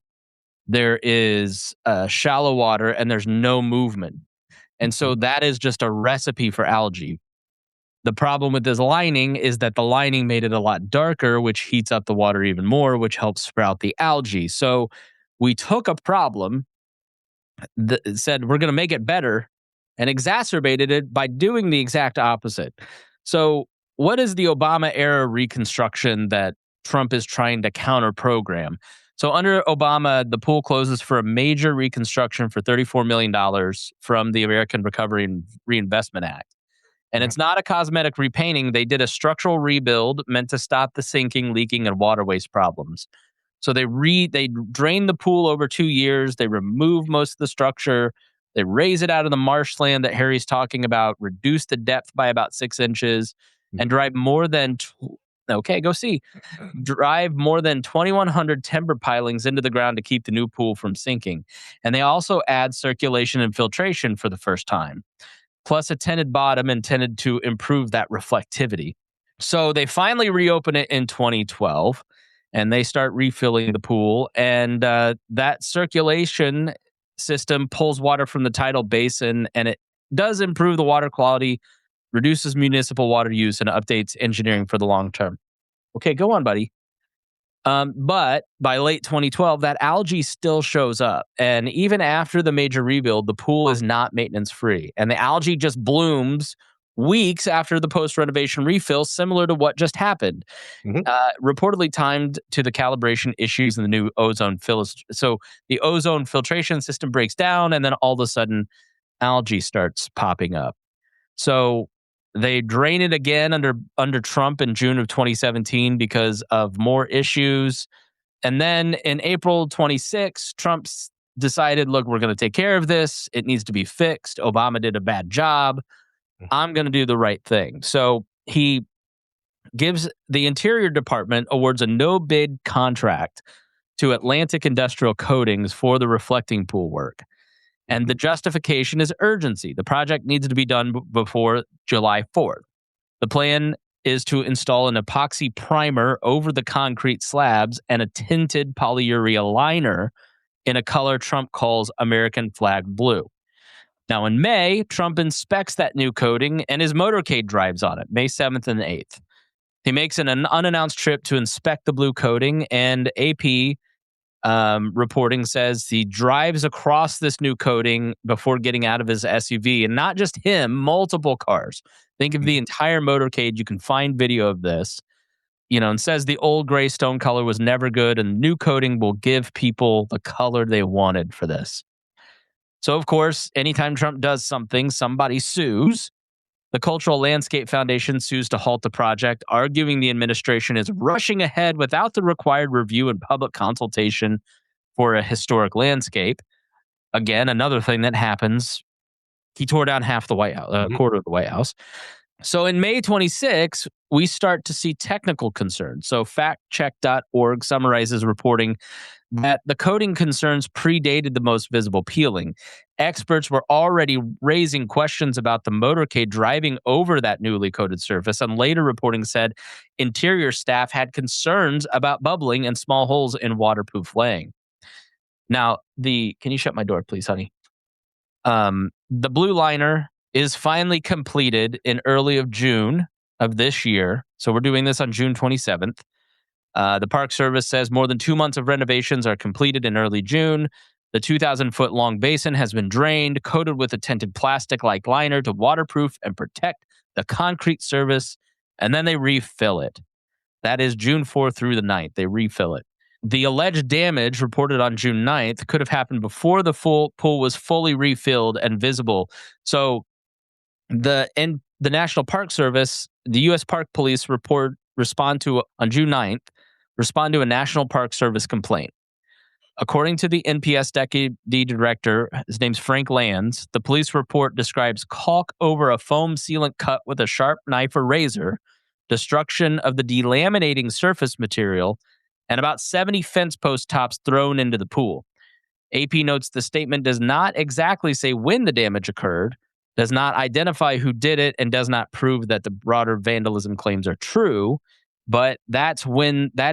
There is shallow water, and there's no movement. And so that is just a recipe for algae. The problem with this lining is that the lining made it a lot darker, which heats up the water even more, which helps sprout the algae. So we took a problem that said we're going to make it better and exacerbated it by doing the exact opposite. So what is the Obama era reconstruction that Trump is trying to counter program? So under Obama, the pool closes for a major reconstruction for $34 million from the American Recovery and Reinvestment Act. And it's not a cosmetic repainting. They did a structural rebuild meant to stop the sinking, leaking, and water waste problems. So they drained the pool over 2 years. They removed most of the structure. They raise it out of the marshland that Harry's talking about, reduce the depth by about 6 inches, and drive more than 2,100 timber pilings into the ground to keep the new pool from sinking. And they also add circulation and filtration for the first time, plus a tinted bottom intended to improve that reflectivity. So they finally reopen it in 2012, and they start refilling the pool. And that circulation system pulls water from the tidal basin, and it does improve the water quality, reduces municipal water use, and updates engineering for the long term. Okay, go on, buddy. But by late 2012, that algae still shows up. And even after the major rebuild, the pool is not maintenance free. And the algae just blooms weeks after the post-renovation refill, similar to what just happened. Reportedly timed to the calibration issues in the new ozone filter. So the ozone filtration system breaks down, and then all of a sudden, algae starts popping up. So they drain it again under Trump in June of 2017 because of more issues. And then in April 26, Trump decided, look, we're going to take care of this. It needs to be fixed. Obama did a bad job. I'm going to do the right thing. So he gives the Interior Department awards a no-bid contract to Atlantic Industrial Coatings for the reflecting pool work. And the justification is urgency. The project needs to be done before July 4th. The plan is to install an epoxy primer over the concrete slabs and a tinted polyurea liner in a color Trump calls American flag blue. Now, in May, Trump inspects that new coating, and his motorcade drives on it, May 7th and 8th. He makes an unannounced trip to inspect the blue coating, and AP reporting says he drives across this new coating before getting out of his SUV. And not just him, multiple cars. Think of the entire motorcade. You can find video of this. And says the old gray stone color was never good, and new coating will give people the color they wanted for this. So, of course, anytime Trump does something, somebody sues. The Cultural Landscape Foundation sues to halt the project, arguing the administration is rushing ahead without the required review and public consultation for a historic landscape. Again, another thing that happens. He tore down half the White House, quarter of the White House. So in May 26, we start to see technical concerns. So factcheck.org summarizes reporting that the coating concerns predated the most visible peeling. Experts were already raising questions about the motorcade driving over that newly coated surface, and later reporting said interior staff had concerns about bubbling and small holes in waterproof laying. Now, can you shut my door, please, honey? The blue liner is finally completed in early of June of this year. So we're doing this on June 27th. The Park Service says more than 2 months of renovations are completed in early June. The 2,000-foot long basin has been drained, coated with a tinted plastic-like liner to waterproof and protect the concrete surface, and then they refill it. That is June 4th through the 9th. They refill it. The alleged damage reported on June 9th could have happened before the full pool was fully refilled and visible. So the National Park Service, the U.S. Park Police respond to a National Park Service complaint. According to the NPS Deputy Director, his name's Frank Lands, the police report describes caulk over a foam sealant cut with a sharp knife or razor, destruction of the delaminating surface material, and about 70 fence post tops thrown into the pool. AP notes the statement does not exactly say when the damage occurred, does not identify who did it, and does not prove that the broader vandalism claims are true. But that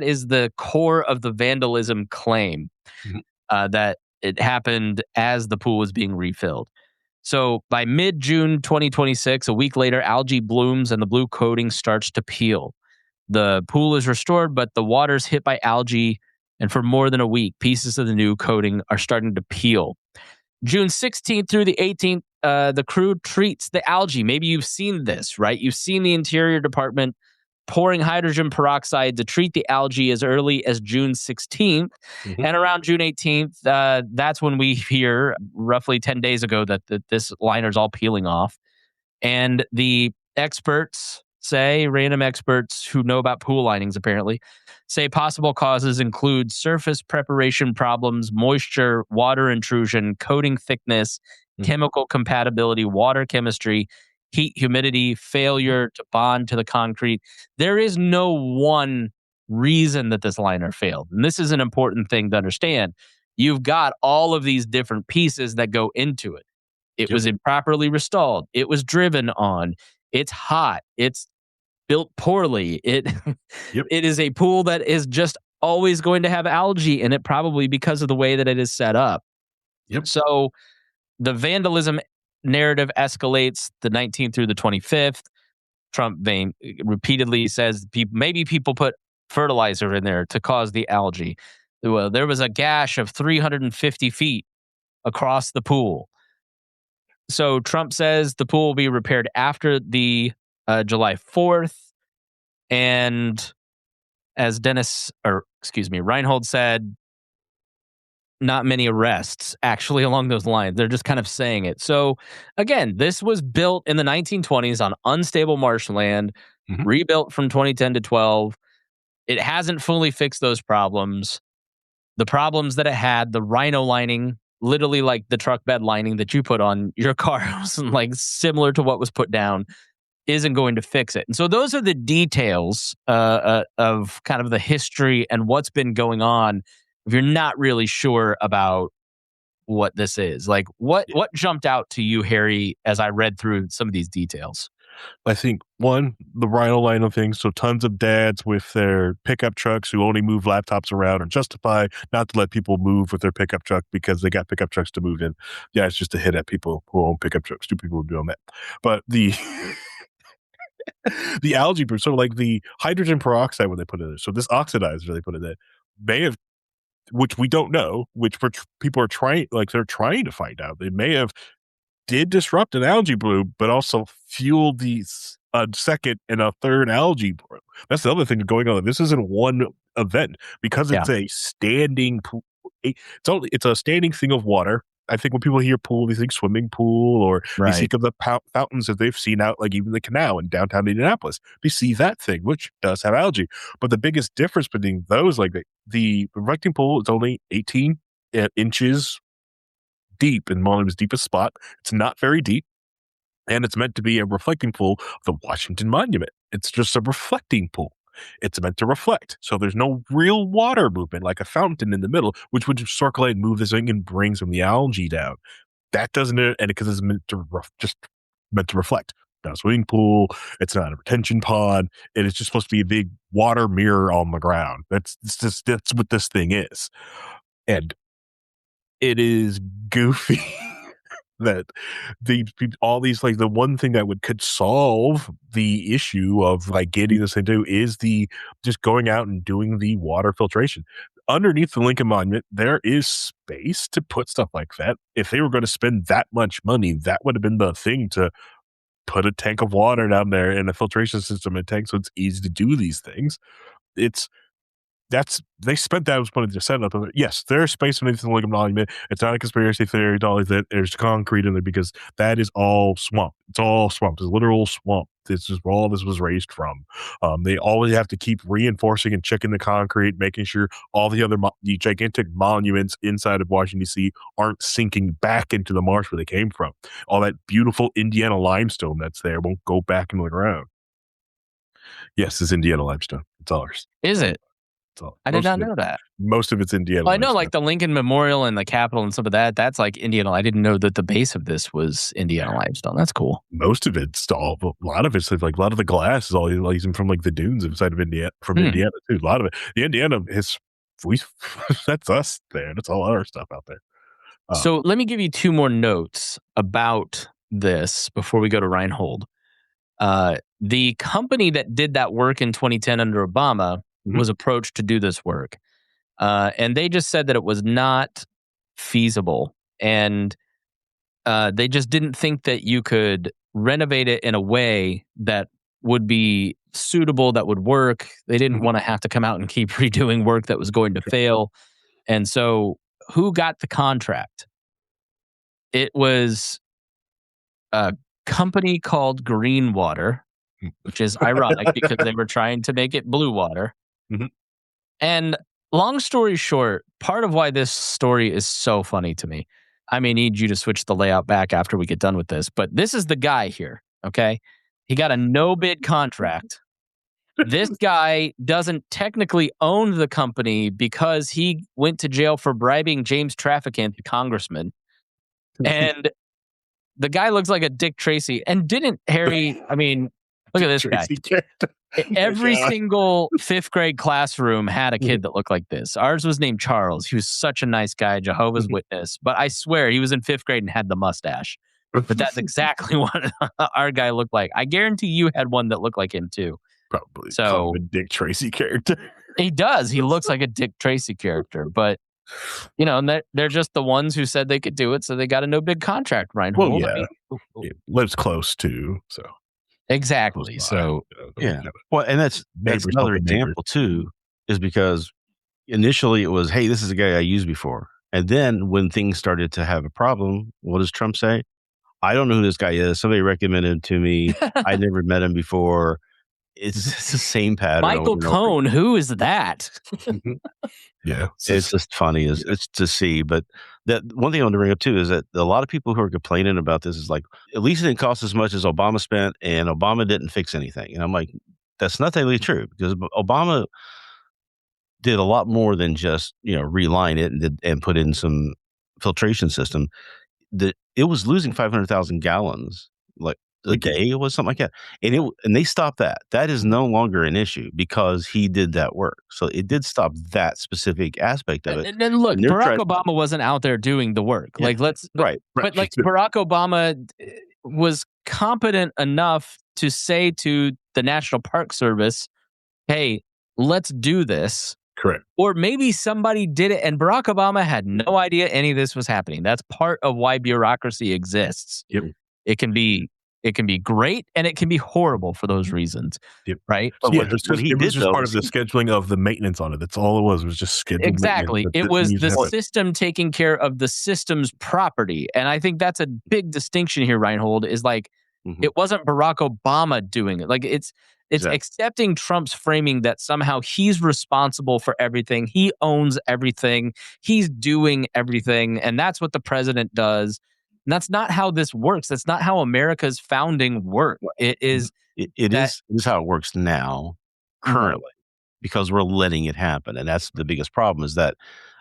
is the core of the vandalism claim, that it happened as the pool was being refilled. So by mid-June 2026, a week later, algae blooms and the blue coating starts to peel. The pool is restored, but the water's hit by algae, and for more than a week, pieces of the new coating are starting to peel. June 16th through the 18th, the crew treats the algae. Maybe you've seen this, right? You've seen the Interior Department pouring hydrogen peroxide to treat the algae as early as June 16th. And around June 18th, that's when we hear, roughly 10 days ago, that this liner's all peeling off. And the experts say, random experts who know about pool linings apparently, say possible causes include surface preparation problems, moisture, water intrusion, coating thickness, chemical compatibility, water chemistry, heat, humidity, failure to bond to the concrete. There is no one reason that this liner failed. And this is an important thing to understand. You've got all of these different pieces that go into it. It was improperly restalled. It was driven on. It's hot. It's built poorly. It is a pool that is just always going to have algae in it, probably because of the way that it is set up. So the vandalism narrative escalates the 19th through the 25th. Trump repeatedly says maybe people put fertilizer in there to cause the algae. Well, there was a gash of 350 feet across the pool. So Trump says the pool will be repaired after the July 4th. And as Rhinehold said, not many arrests actually along those lines. They're just kind of saying it. So again, this was built in the 1920s on unstable marshland, rebuilt from 2010 to 12. It hasn't fully fixed those problems. The problems that it had, the rhino lining, literally like the truck bed lining that you put on your car, like similar to what was put down, isn't going to fix it. And so those are the details of kind of the history and what's been going on. If you're not really sure about what this is, like what jumped out to you, Harry, as I read through some of these details? I think one, the Rhino line of things. So tons of dads with their pickup trucks who only move laptops around and justify not to let people move with their pickup truck because they got pickup trucks to move in. Yeah, it's just a hit at people who own pickup trucks. Stupid people doing that. But the algae, so like the hydrogen peroxide when they put it in there. So this oxidizer they put in there may have which we don't know, which people are trying, like they're trying to find out. They may have did disrupt an algae bloom, but also fueled these a second and a third algae bloom. That's the other thing going on. This isn't one event because it's a standing pool. It's a standing thing of water. I think when people hear pool, they think swimming pool, or they think of the fountains that they've seen out, like even the canal in downtown Indianapolis. They see that thing, which does have algae. But the biggest difference between those, like the reflecting pool, is only 18 inches deep in Monum's deepest spot. It's not very deep. And it's meant to be a reflecting pool of the Washington Monument. It's just a reflecting pool. It's meant to reflect. So there's no real water movement like a fountain in the middle, which would circulate and move this thing and bring some of the algae down. That doesn't, and because it's meant to just meant to reflect. Not a swimming pool. It's not a retention pond. It is just supposed to be a big water mirror on the ground. That's what this thing is. And it is goofy. That all these, like, the one thing that could solve the issue of like getting this thing to is the just going out and doing the water filtration underneath the Lincoln Monument. There is space to put stuff like that. If they were going to spend that much money, that would have been the thing, to put a tank of water down there and a filtration system in a tank, so it's easy to do these things. They spent that money to set up. Yes, there's space underneath the Lincoln Monument. It's not a conspiracy theory at all. That there's concrete in there, because that is all swamp. It's all swamp. It's literal swamp. This is where all this was raised from. They always have to keep reinforcing and checking the concrete, making sure all the other the gigantic monuments inside of Washington, D.C. aren't sinking back into the marsh where they came from. All that beautiful Indiana limestone that's there won't go back into the ground. Yes, it's Indiana limestone. It's ours. Is it? So I did not know that. Most of it's Indiana. Well, I know, like the Lincoln Memorial and the Capitol and some of that. That's like Indiana. I didn't know that the base of this was Indiana limestone. That's cool. Most of it's a lot of it's like a lot of the glass is all even from like the dunes inside of Indiana, Indiana too. A lot of it. The Indiana is that's us there. That's all our stuff out there. So let me give you two more notes about this before we go to Rhinehold. The company that did that work in 2010 under Obama was approached to do this work. And they just said that it was not feasible. And they just didn't think that you could renovate it in a way that would be suitable, that would work. They didn't want to have to come out and keep redoing work that was going to fail. And so who got the contract? It was a company called Greenwater, which is ironic because they were trying to make it blue water. And long story short, part of why this story is so funny to me, I may need you to switch the layout back after we get done with this, but this is the guy here, okay? He got a no-bid contract. This guy doesn't technically own the company because he went to jail for bribing James Traficant, the congressman. And the guy looks like a Dick Tracy. And didn't Harry, I mean, look at this guy. Every single fifth grade classroom had a kid that looked like this. Ours was named Charles. He was such a nice guy, Jehovah's Witness. But I swear he was in fifth grade and had the mustache. But that's exactly what our guy looked like. I guarantee you had one that looked like him too. Probably. So a Dick Tracy character. He does. He looks like a Dick Tracy character. But, you know, they're just the ones who said they could do it. So they got a no bid contract, Rhinehold. Well, yeah. It lives close too. So. Exactly. So, yeah. Well, and that's another example too, is because initially it was, hey, this is a guy I used before. And then when things started to have a problem, what does Trump say? I don't know who this guy is. Somebody recommended him to me. I never met him before. It's the same pattern. Michael Cohen, who is that? Yeah. It's just funny. It's to see. But that one thing I want to bring up too is that a lot of people who are complaining about this is like, at least it didn't cost as much as Obama spent, and Obama didn't fix anything. And I'm like, that's not really true, because Obama did a lot more than just, reline it and put in some filtration system. It was losing 500,000 gallons like a day. It was something like that. And they stopped that. That is no longer an issue because he did that work. So it did stop that specific aspect of it. And then look, Barack Obama wasn't out there doing the work. Yeah. Like right. But like Barack Obama was competent enough to say to the National Park Service, hey, let's do this. Correct. Or maybe somebody did it and Barack Obama had no idea any of this was happening. That's part of why bureaucracy exists. Yep. It can be great and it can be horrible for those reasons. Yep. Right? But it was just part of the scheduling of the maintenance on it. That's all it was. It was just scheduled. Exactly. It was the system taking care of the system's property. And I think that's a big distinction here, Rhinehold, is like, it wasn't Barack Obama doing it. Like it's accepting Trump's framing that somehow he's responsible for everything. He owns everything. He's doing everything. And that's what the president does. And that's not how this works. That's not how America's founding worked. It is how it works now, currently, because we're letting it happen. And that's the biggest problem, is that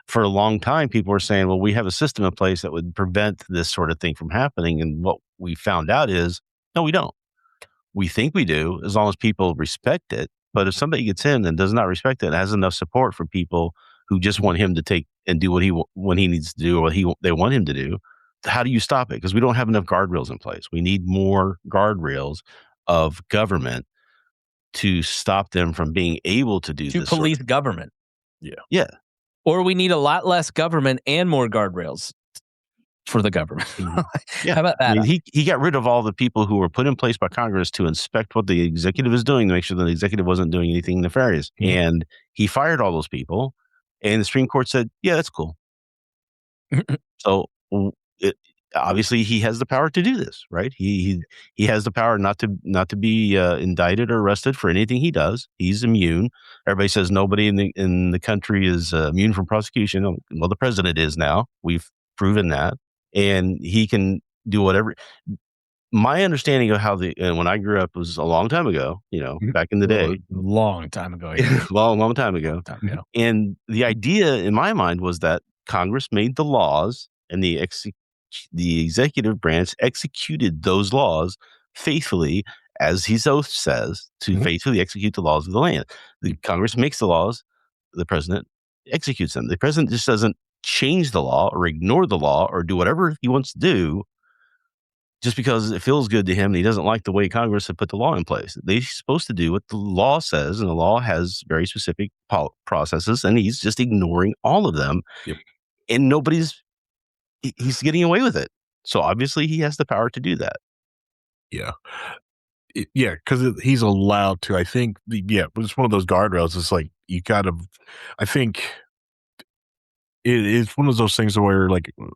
for a long time, people were saying, well, we have a system in place that would prevent this sort of thing from happening. And what we found out is, no, we don't. We think we do, as long as people respect it. But if somebody gets in and does not respect it, has enough support for people who just want him to take and do what he needs to do, or what they want him to do, how do you stop it? Because we don't have enough guardrails in place. We need more guardrails of government to stop them from being able to do this. To police government. Yeah. Yeah. Or we need a lot less government and more guardrails for the government. Yeah. How about that? I mean, he got rid of all the people who were put in place by Congress to inspect what the executive is doing, to make sure that the executive wasn't doing anything nefarious. And he fired all those people. And the Supreme Court said, yeah, that's cool. So obviously he has the power to do this, right? He has the power not to be indicted or arrested for anything he does. He's immune. Everybody says nobody in the country is immune from prosecution. Well, the president is now. We've proven that, and he can do whatever. My understanding of how when I grew up was a long time ago. Back in the day, long time ago, long time ago. And the idea in my mind was that Congress made the laws, and the executive branch executed those laws faithfully, as his oath says, to faithfully execute the laws of the land. The Congress makes the laws, the president executes them. The president just doesn't change the law or ignore the law or do whatever he wants to do just because it feels good to him and he doesn't like the way Congress had put the law in place. They're supposed to do what the law says, and the law has very specific processes, and he's just ignoring all of them. Yep. And he's getting away with it. So obviously he has the power to do that. Yeah. Because he's allowed to. I think, it's one of those guardrails. It's like, I think it's one of those things where,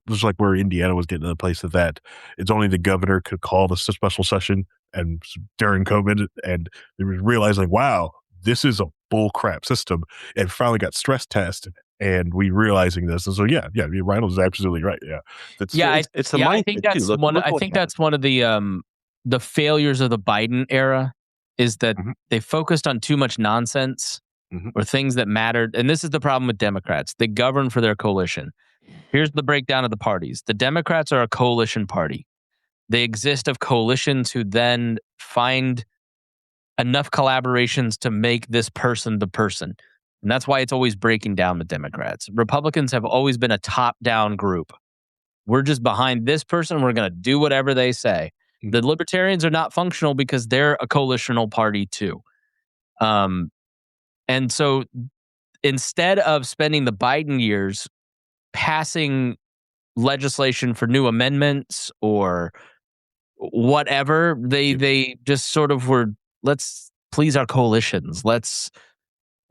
just like where Indiana was getting to the place that it's only the governor could call the special session, and during COVID, and they were realizing, wow, this is a bull crap system, and finally got stress tested. And we realizing this, and so Rhinehold is absolutely right. Yeah, it's the mindset I think that's too. I think that's one of the failures of the Biden era, is that they focused on too much nonsense or things that mattered. And this is the problem with Democrats. They govern for their coalition. Here's the breakdown of the parties. The Democrats are a coalition party. They exist of coalitions who then find enough collaborations to make this person the person. And that's why it's always breaking down with Democrats. Republicans have always been a top-down group. We're just behind this person. We're going to do whatever they say. The Libertarians are not functional because they're a coalitional party too. And so instead of spending the Biden years passing legislation for new amendments or whatever, they just sort of were, let's please our coalitions.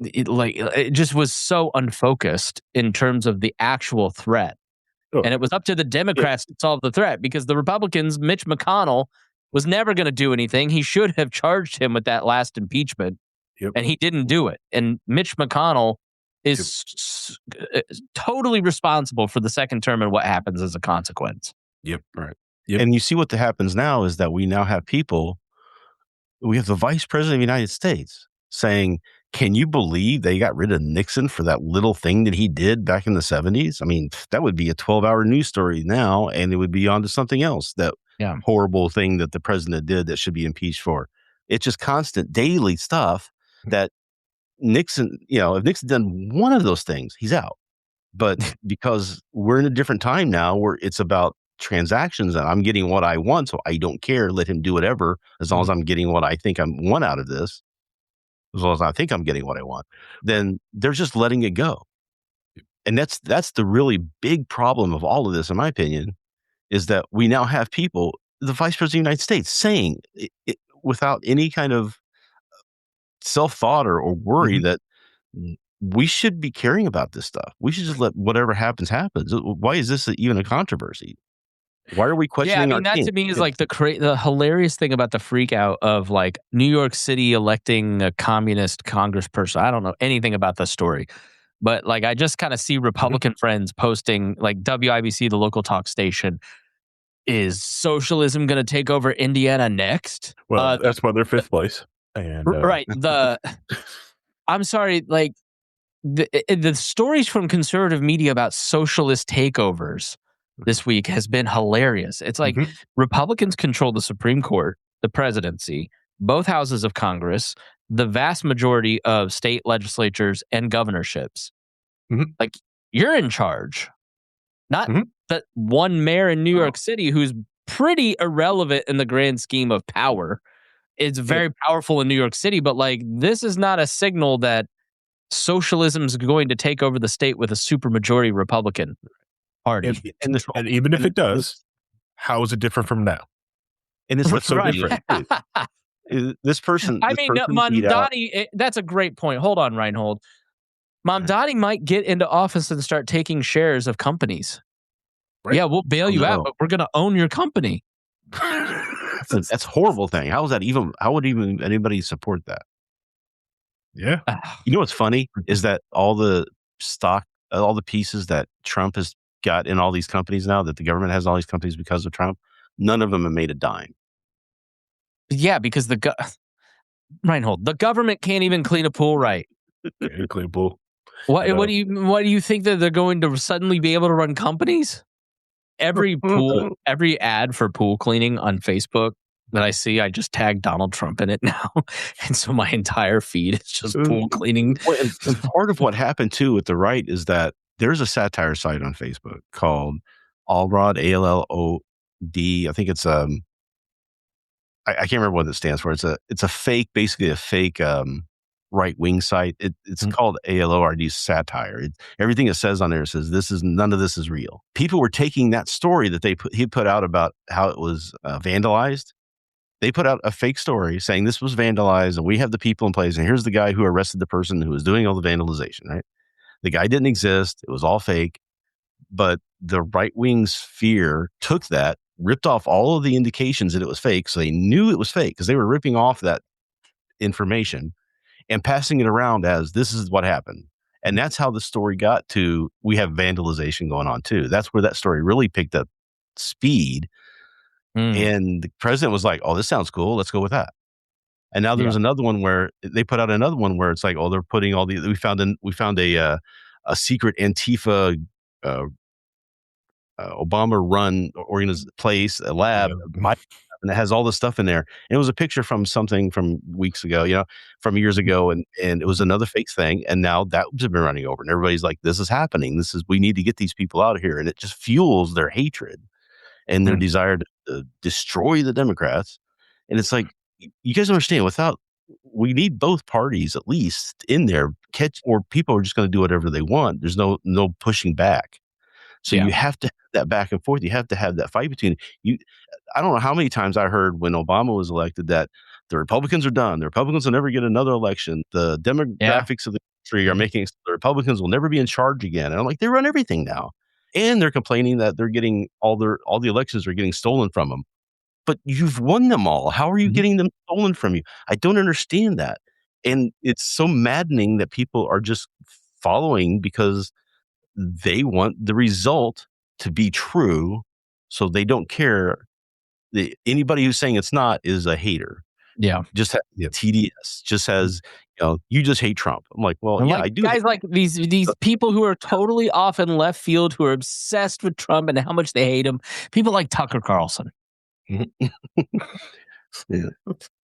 It just was so unfocused in terms of the actual threat. And it was up to the Democrats to solve the threat, because the Republicans, Mitch McConnell, was never going to do anything. He should have charged him with that last impeachment, and he didn't do it. And Mitch McConnell is totally responsible for the second term and what happens as a consequence. Yep. Right. Yep. And you see what happens now is that we now have we have the Vice President of the United States saying, can you believe they got rid of Nixon for that little thing that he did back in the 70s? I mean, that would be a 12-hour news story now, and it would be on to something else, that horrible thing that the president did that should be impeached for. It's just constant daily stuff that Nixon, if Nixon done one of those things, he's out. But because we're in a different time now where it's about transactions and I'm getting what I want, so I don't care, let him do whatever, as long as I'm getting what I think I want out of this. as well as I think I'm getting what I want, then they're just letting it go. And that's the really big problem of all of this, in my opinion, is that we now have people, the Vice President of the United States, saying it without any kind of self-thought or worry that we should be caring about this stuff. We should just let whatever happens. Why is this even a controversy? Why are we questioning? Yeah, I mean, that to me is like the hilarious thing about the freak out of like New York City electing a communist congressperson. I don't know anything about the story, but like I just kind of see Republican friends posting like WIBC, the local talk station. Is socialism going to take over Indiana next? Well, that's why they're fifth place. And right. I'm sorry, like the stories from conservative media about socialist takeovers this week has been hilarious. It's like Republicans control the Supreme Court, the presidency, both houses of Congress, the vast majority of state legislatures and governorships. Like you're in charge, not that one mayor in New York City who's pretty irrelevant in the grand scheme of power. It's very powerful in New York City, but like this is not a signal that socialism is going to take over the state with a supermajority Republican party. And even if it does, how is it different from now? And it's so different. This person. I mean, Mamdani. That's a great point. Hold on, Rhinehold. Mamdani might get into office and start taking shares of companies. Right. Yeah, we'll bail you out, but we're going to own your company. That's a horrible thing. How would even anybody support that? Yeah. You know what's funny is that all the pieces that Trump has got in all these companies now, that the government has all these companies because of Trump, none of them have made a dime. Yeah, because Rhinehold, the government can't even clean a pool right. Clean a pool. What do you think that they're going to suddenly be able to run companies? Every ad for pool cleaning on Facebook that I see, I just tag Donald Trump in it now. And so my entire feed is just pool cleaning. And part of what happened too with the right is that there's a satire site on Facebook called Allrod, ALLOD. I think it's I can't remember what it stands for. It's a fake, basically a fake right-wing site. It's called ALORD satire. Everything it says on there says none of this is real. People were taking that story that he put out about how it was vandalized. They put out a fake story saying this was vandalized and we have the people in place and here's the guy who arrested the person who was doing all the vandalization, right? The guy didn't exist. It was all fake. But the right-wing's fear took that, ripped off all of the indications that it was fake. So they knew it was fake because they were ripping off that information and passing it around as this is what happened. And that's how the story got to, we have vandalization going on too. That's where that story really picked up speed. And the president was like, oh, this sounds cool. Let's go with that. And now there's another one where they put out another one where it's like, oh, they're putting all we found a secret Antifa, Obama run place, a lab, and it has all this stuff in there. And it was a picture from something from weeks ago, from years ago. And it was another fake thing. And now that's been running over and everybody's like, this is happening. We need to get these people out of here. And it just fuels their hatred and their desire to destroy the Democrats. And it's like, you guys understand, we need both parties at least in there, or people are just going to do whatever they want. There's no pushing back. So you have to have that back and forth. You have to have that fight between you. I don't know how many times I heard when Obama was elected that the Republicans are done. The Republicans will never get another election. The demographics of the country are making the Republicans will never be in charge again. And I'm like, they run everything now. And they're complaining that they're getting all the elections are getting stolen from them. But you've won them all. How are you getting them stolen from you? I don't understand that. And it's so maddening that people are just following because they want the result to be true. So they don't care. Anybody who's saying it's not is a hater. Yeah. Just TDS. Just says, you just hate Trump. I'm like, well, and I do. Guys like these people who are totally off in left field, who are obsessed with Trump and how much they hate him. People like Tucker Carlson.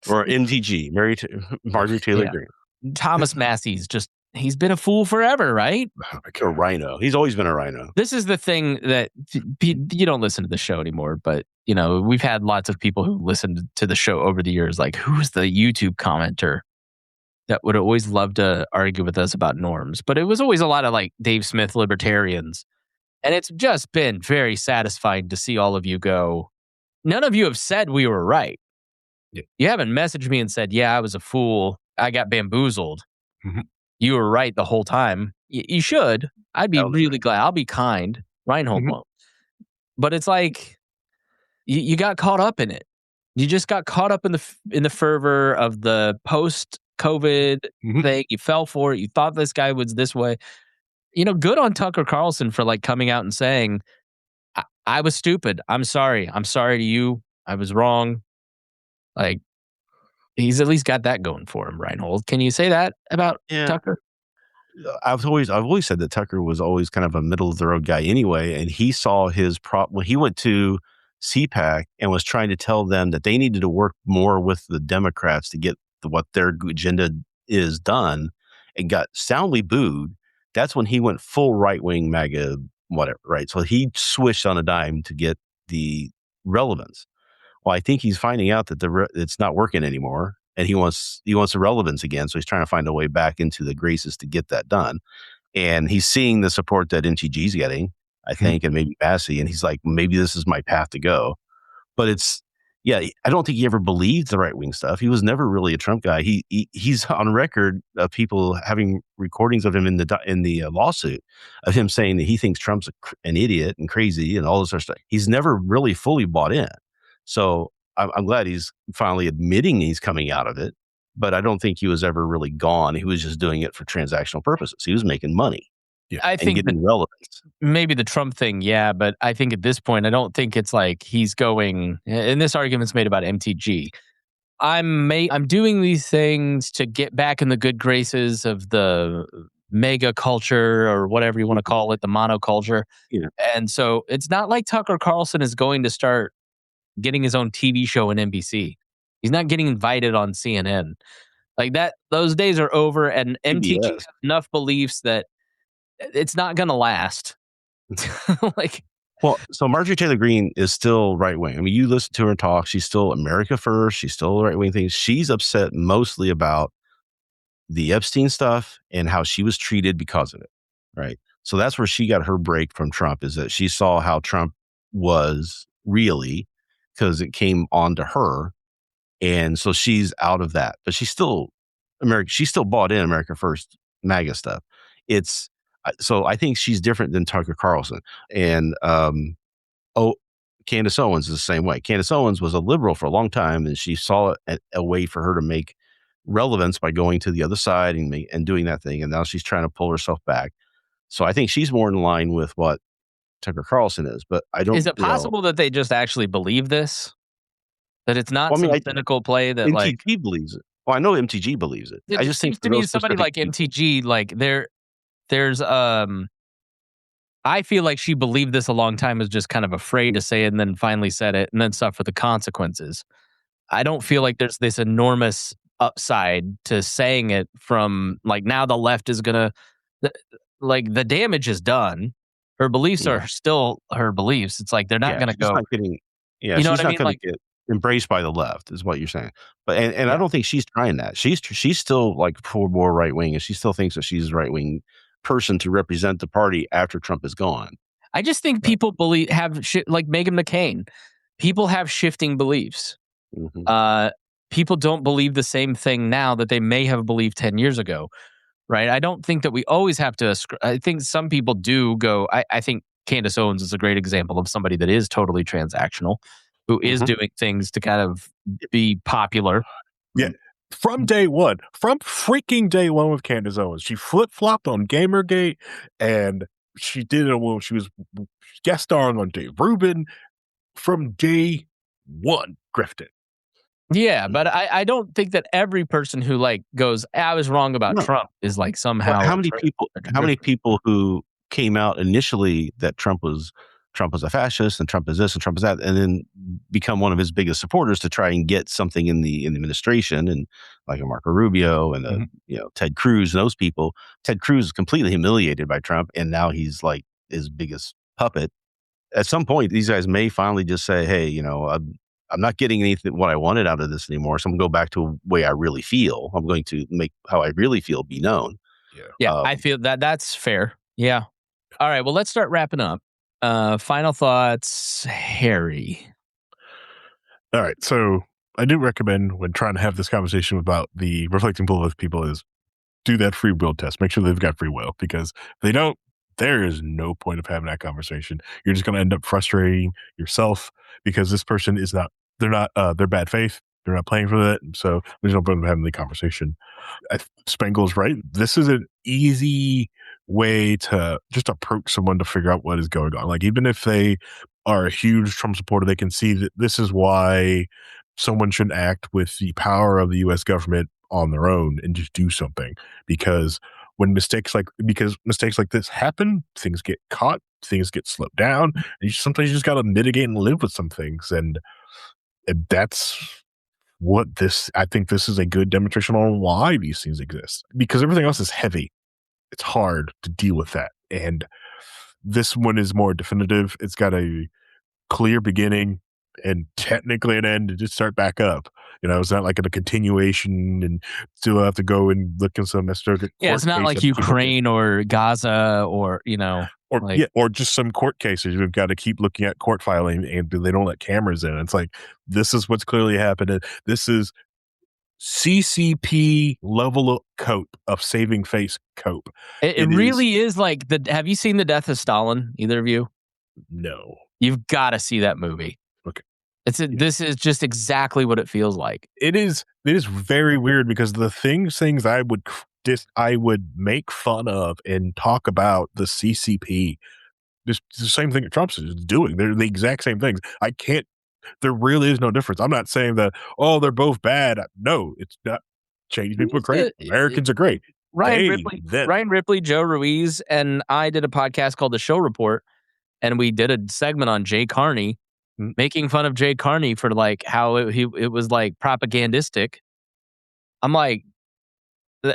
Or MTG, Marjorie Taylor Greene. Thomas Massey's he's been a fool forever, right? A rhino. He's always been a rhino. This is the thing that you don't listen to the show anymore, but we've had lots of people who listened to the show over the years. Like, who's the YouTube commenter that would always love to argue with us about norms, but it was always a lot of like Dave Smith libertarians. And it's just been very satisfying to see all of you go, none of you have said we were right. Yeah. You haven't messaged me and said, yeah, I was a fool. I got bamboozled. Mhm. You were right the whole time. You should. I'd be really glad. I'll be kind. Rhinehold won't. But it's like you got caught up in it. You just got caught up in the fervor of the post-COVID thing. You fell for it. You thought this guy was this way. You know, good on Tucker Carlson for like coming out and saying, I was stupid. I'm sorry. I'm sorry to you. I was wrong. Like, he's at least got that going for him, Rhinehold. Can you say that about Tucker? I've always said that Tucker was always kind of a middle of the road guy anyway, and he saw his when he went to CPAC and was trying to tell them that they needed to work more with the Democrats to get what their agenda is done, and got soundly booed. That's when he went full right wing MAGA whatever, right? So he switched on a dime to get the relevance. Well, I think he's finding out that it's not working anymore, and he wants the relevance again. So he's trying to find a way back into the graces to get that done. And he's seeing the support that NTG's getting, I think, and maybe Massey, and he's like, maybe this is my path to go. But I don't think he ever believed the right wing stuff. He was never really a Trump guy. He's on record of people having recordings of him in the lawsuit of him saying that he thinks Trump's an idiot and crazy and all this other stuff. He's never really fully bought in. So I'm glad he's finally admitting he's coming out of it, but I don't think he was ever really gone. He was just doing it for transactional purposes. He was making money. I think getting relevance. Maybe the Trump thing, yeah, but I think at this point, I don't think it's like he's going. And this argument's made about MTG. I'm doing these things to get back in the good graces of the mega culture or whatever you want to call it, the monoculture. Yeah. And so it's not like Tucker Carlson is going to start getting his own TV show in NBC. He's not getting invited on CNN. Like that, those days are over, and MTG has enough beliefs that it's not going to last. So Marjorie Taylor Greene is still right wing. I mean, you listen to her talk. She's still America first. She's still right wing things. She's upset mostly about the Epstein stuff and how she was treated because of it. Right. So that's where she got her break from Trump, is that she saw how Trump was really, because it came on to her. And so she's out of that, but she's still She's still bought in America First MAGA stuff. So I think she's different than Tucker Carlson. And Candace Owens is the same way. Candace Owens was a liberal for a long time, and she saw a way for her to make relevance by going to the other side and doing that thing. And now she's trying to pull herself back. So I think she's more in line with what Tucker Carlson is. But I don't. Is it possible that they just actually believe this? That it's not some cynical play that MTG believes it. Well, I know MTG believes it. I just think to me somebody like MTG, like there's I feel like she believed this a long time, was just kind of afraid to say it, and then finally said it, and then suffer the consequences. I don't feel like there's this enormous upside to saying it from like, now the left is gonna, like, the damage is done. Her beliefs are still her beliefs. It's like they're not gonna go. You know what she's I not mean? going Like, to get embraced by the left, is what you're saying. But I don't think she's trying that. She's still like more right wing, and she still thinks that she's a right wing person to represent the party after Trump is gone. I just think people have like Meghan McCain. People have shifting beliefs. People don't believe the same thing now that they may have believed 10 years ago, right? I don't think that we always have to. I think some people do go. I think Candace Owens is a great example of somebody that is totally transactional, who is doing things to kind of be popular. Yeah. From freaking day one with Candace Owens, she flip-flopped on Gamergate, and she did it when she was guest starring on Dave Rubin. From day one, grifted. Yeah, but I don't think that every person who like goes, I was wrong about Trump, is like somehow. Well, how many people who came out initially that Trump was a fascist and Trump is this and Trump is that, and then become one of his biggest supporters to try and get something in the administration, and like a Marco Rubio and Ted Cruz and those people. Ted Cruz is completely humiliated by Trump, and now he's like his biggest puppet. At some point, these guys may finally just say, "Hey, I'm not getting anything what I wanted out of this anymore. So I'm going to go back to the way I really feel. I'm going to make how I really feel be known. Yeah, I feel that's fair. Yeah. All right. Well, let's start wrapping up. Final thoughts, Harry. All right. So I do recommend when trying to have this conversation about the reflecting pool of people is do that free will test. Make sure they've got free will, because if they don't, there is no point of having that conversation. You're just going to end up frustrating yourself because this person is not, they're bad faith. They're not playing for that. So there's no point of having the conversation. Spangle's right. This is an easy way to just approach someone to figure out what is going on. Like, even if they are a huge Trump supporter, they can see that this is why someone shouldn't act with the power of the U.S. government on their own and just do something. Because when mistakes like this happen, things get caught, things get slowed down, and sometimes you just got to mitigate and live with some things. And that's what this, I think this is a good demonstration on why these things exist, because everything else is heavy. It's hard to deal with that. And this one is more definitive. It's got a clear beginning and technically an end to just start back up. It's not like a continuation and still have to go and look in some historic. Yeah, it's not like Ukraine or Gaza or or just some court cases. We've got to keep looking at court filing, and they don't let cameras in. It's like, this is what's clearly happened. This is CCP level cope of saving face cope. It really is like have you seen The Death of Stalin? Either of you? No. You've got to see that movie. Okay. This is just exactly what it feels like. It is very weird, because the things I would make fun of and talk about the CCP, it's the same thing that Trump is doing. They're the exact same things. There really is no difference. I'm not saying that, they're both bad. No, it's not. Chinese people are great. Americans are great. Ryan Ripley, Joe Ruiz, and I did a podcast called The Show Report, and we did a segment on Jay Carney, making fun of Jay Carney for like how it was like propagandistic. I'm like,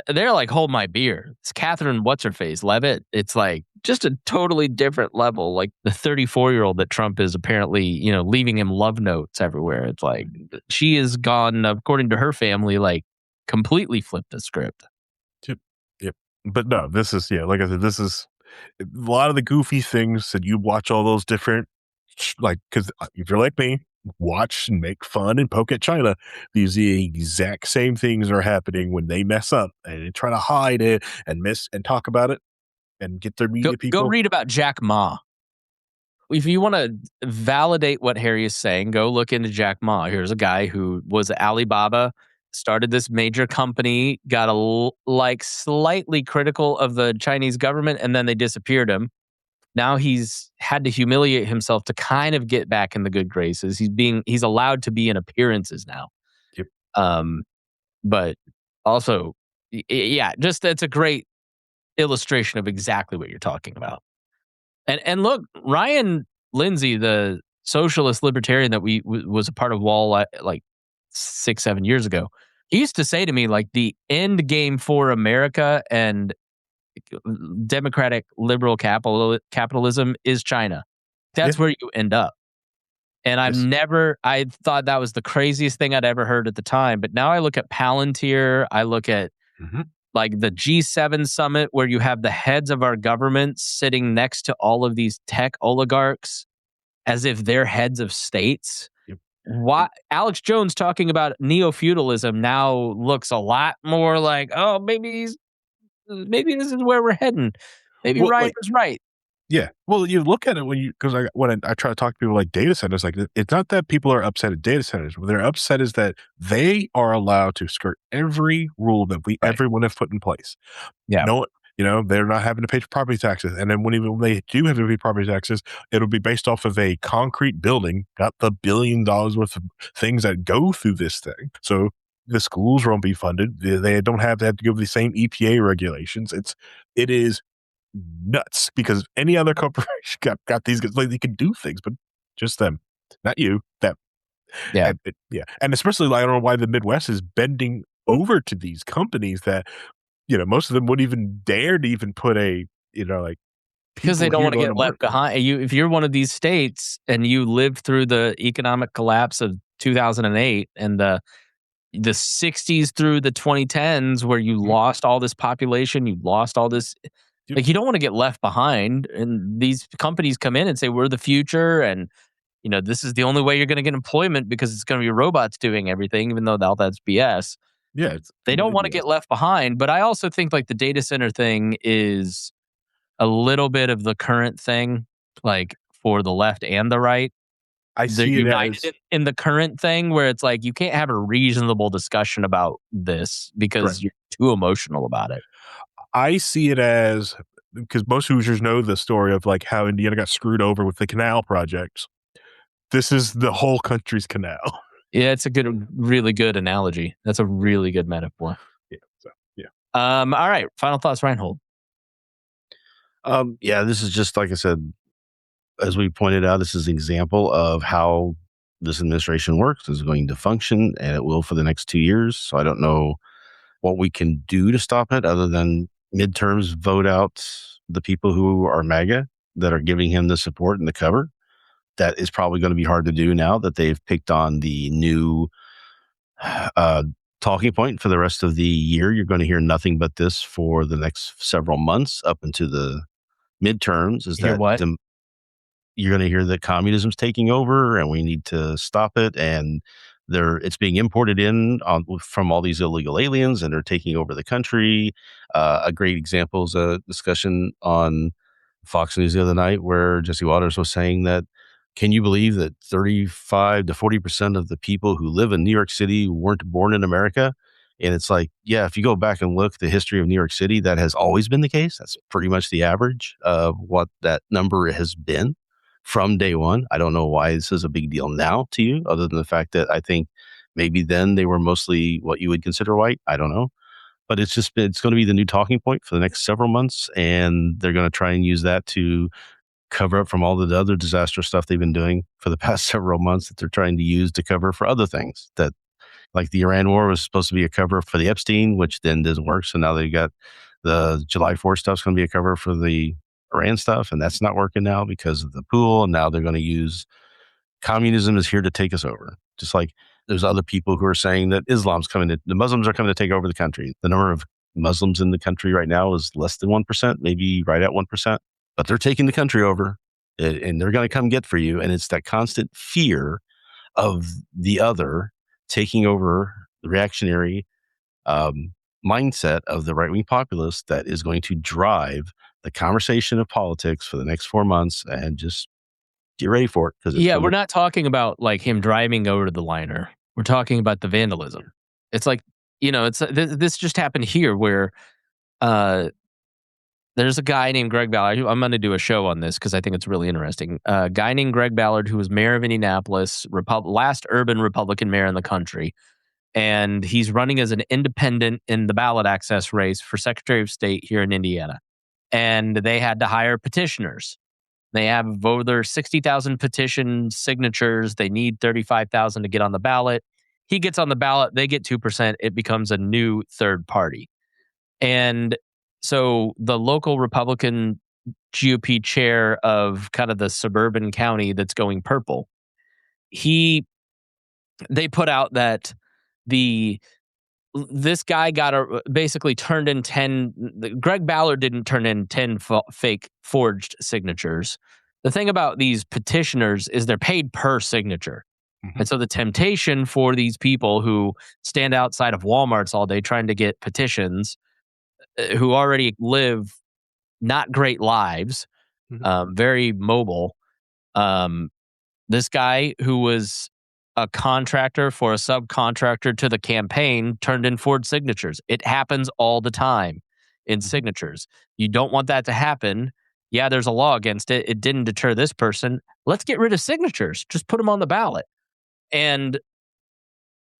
they're like, hold my beer. It's Catherine What's-Her-Face Levitt. It's like just a totally different level. Like the 34-year-old that Trump is apparently, leaving him love notes everywhere. It's like she is gone, according to her family, like completely flipped the script. Yep. But no, this is, like I said, this is a lot of the goofy things that you watch all those different, like, because if you're like me, watch and make fun and poke at China, the exact same things are happening when they mess up and they try to hide it and talk about it and get their media people. Go read about Jack Ma. If you want to validate what Harry is saying, go look into Jack Ma. Here's a guy who was Alibaba, started this major company, got slightly critical of the Chinese government, and then they disappeared him. Now he's had to humiliate himself to kind of get back in the good graces. He's allowed to be in appearances now. Yep. But also, just it's a great illustration of exactly what you're talking about. And look, Ryan Lindsay, the socialist libertarian that was a part of Wall like 6-7 years ago, he used to say to me, like, the end game for America and democratic liberal capitalism is China. That's where you end up. And I thought that was the craziest thing I'd ever heard at the time. But now I look at Palantir, I look at like the G7 summit where you have the heads of our governments sitting next to all of these tech oligarchs as if they're heads of states. Yep. Why Alex Jones talking about neo-feudalism now looks a lot more like, maybe this is where we're heading. Maybe Ryan was right. Yeah. Well, you look at it when I try to talk to people like data centers, like, it's not that people are upset at data centers. What they're upset is that they are allowed to skirt every rule that everyone have put in place. Yeah. They're not having to pay property taxes. And then when they do have to pay property taxes, it'll be based off of a concrete building, not the $1 billion worth of things that go through this thing. So the schools won't be funded. They don't have to go the same EPA regulations. It is nuts, because any other corporation got these guys, like, they can do things, but just them, not you. Them. Yeah. And especially, I don't know why the Midwest is bending over to these companies that, most of them wouldn't even dare to even put a, Because they don't want to get left behind. If you're one of these states and you lived through the economic collapse of 2008 and the 60s through the 2010s, where you lost all this population, you lost all this. Like, you don't want to get left behind. And these companies come in and say, we're the future. And, this is the only way you're going to get employment because it's going to be robots doing everything, even though that's BS. Yeah. They don't want to get left behind. But I also think like the data center thing is a little bit of the current thing, like for the left and the right. They're united in the current thing where it's like you can't have a reasonable discussion about this because you're too emotional about it. I see it as, because most Hoosiers know the story of like how Indiana got screwed over with the canal projects. This is the whole country's canal. Yeah, it's a really good analogy. That's a really good metaphor. Yeah. All right. Final thoughts, Rhinehold. Yeah, this is just, like I said, as we pointed out, this is an example of how this administration works, is going to function, and it will for the next 2 years. So I don't know what we can do to stop it other than midterms vote out the people who are MAGA that are giving him the support and the cover. That is probably going to be hard to do now that they've picked on the new talking point for the rest of the year. You're going to hear nothing but this for the next several months up into the midterms. You're going to hear that communism's taking over and we need to stop it, and it's being imported in from all these illegal aliens, and they're taking over the country. A great example is a discussion on Fox News the other night where Jesse Waters was saying that, can you believe that 35 to 40% of the people who live in New York City weren't born in America? And it's like, yeah, if you go back and look at the history of New York City, that has always been the case. That's pretty much the average of what that number has been from day one. I don't know why this is a big deal now to you, other than the fact that I think maybe then they were mostly what you would consider white. I don't know. But it's going to be the new talking point for the next several months. And they're going to try and use that to cover up from all the other disaster stuff they've been doing for the past several months that they're trying to use to cover for other things. That, like the Iran war was supposed to be a cover for the Epstein, which then doesn't work. So now they got the July 4th stuff's going to be a cover for the Iran stuff, and that's not working now because of the pool. And now they're going to use communism is here to take us over. Just like there's other people who are saying that Islam's coming to, the Muslims are coming to take over the country. The number of Muslims in the country right now is less than 1%, maybe right at 1%, but they're taking the country over and they're going to come get for you. And it's that constant fear of the other taking over the reactionary mindset of the right-wing populists that is going to drive the conversation of politics for the next 4 months, and just get ready for it. We're not talking about like him driving over to the liner. We're talking about the vandalism. It's like, this just happened here where there's a guy named Greg Ballard. I'm going to do a show on this because I think it's really interesting. A guy named Greg Ballard, who was mayor of Indianapolis, last urban Republican mayor in the country. And he's running as an independent in the ballot access race for Secretary of State here in Indiana. And they had to hire petitioners. They have over 60,000 petition signatures. They need 35,000 to get on the ballot. He gets on the ballot. They get 2%. It becomes a new third party. And so the local Republican GOP chair of kind of the suburban county that's going purple, they put out that this guy basically turned in 10. Greg Ballard didn't turn in 10 fake forged signatures. The thing about these petitioners is they're paid per signature. Mm-hmm. And so the temptation for these people who stand outside of Walmarts all day trying to get petitions, who already live not great lives, very mobile. This guy who was a contractor for a subcontractor to the campaign turned in forged signatures. It happens all the time in signatures. You don't want that to happen. Yeah, there's a law against it. It didn't deter this person. Let's get rid of signatures. Just put them on the ballot. And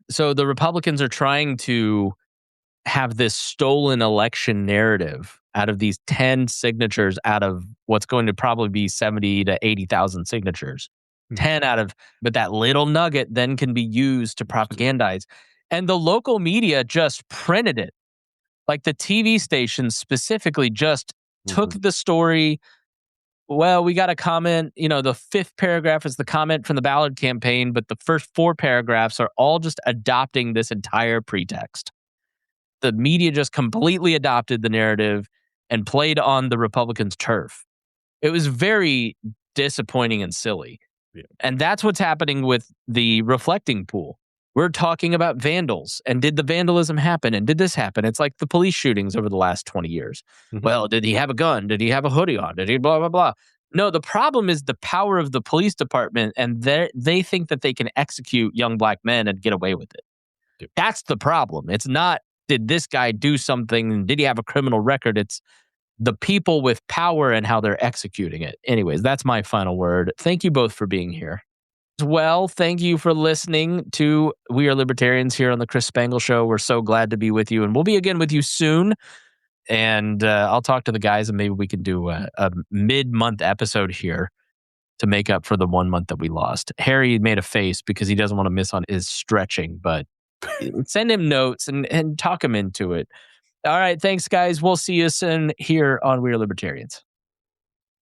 so the Republicans are trying to have this stolen election narrative out of these 10 signatures out of what's going to probably be 70 to 80,000 signatures. 10 out of, but that little nugget then can be used to propagandize. And the local media just printed it. Like the TV stations specifically just took the story, well, we got a comment. The fifth paragraph is the comment from the Ballot campaign, but the first 4 paragraphs are all just adopting this entire pretext. The media just completely adopted the narrative and played on the Republicans' turf. It was very disappointing and silly. Yeah. And that's what's happening with the reflecting pool. We're talking about vandals, and did the vandalism happen, and did this happen? It's like the police shootings over the last 20 years. Mhm. Well, did he have a gun? Did he have a hoodie on? Did he blah, blah, blah? No, the problem is the power of the police department, and they think that they can execute young black men and get away with it. Yep. That's the problem. It's not, did this guy do something? Did he have a criminal record? It's the people with power and how they're executing it. Anyways, that's my final word. Thank you both for being here. Well, thank you for listening to We Are Libertarians here on the Chris Spangle Show. We're so glad to be with you, and we'll be again with you soon. And I'll talk to the guys, and maybe we can do a mid-month episode here to make up for the 1 month that we lost. Harry made a face because he doesn't want to miss on his stretching, but send him notes and talk him into it. All right, thanks, guys. We'll see you soon here on We Are Libertarians.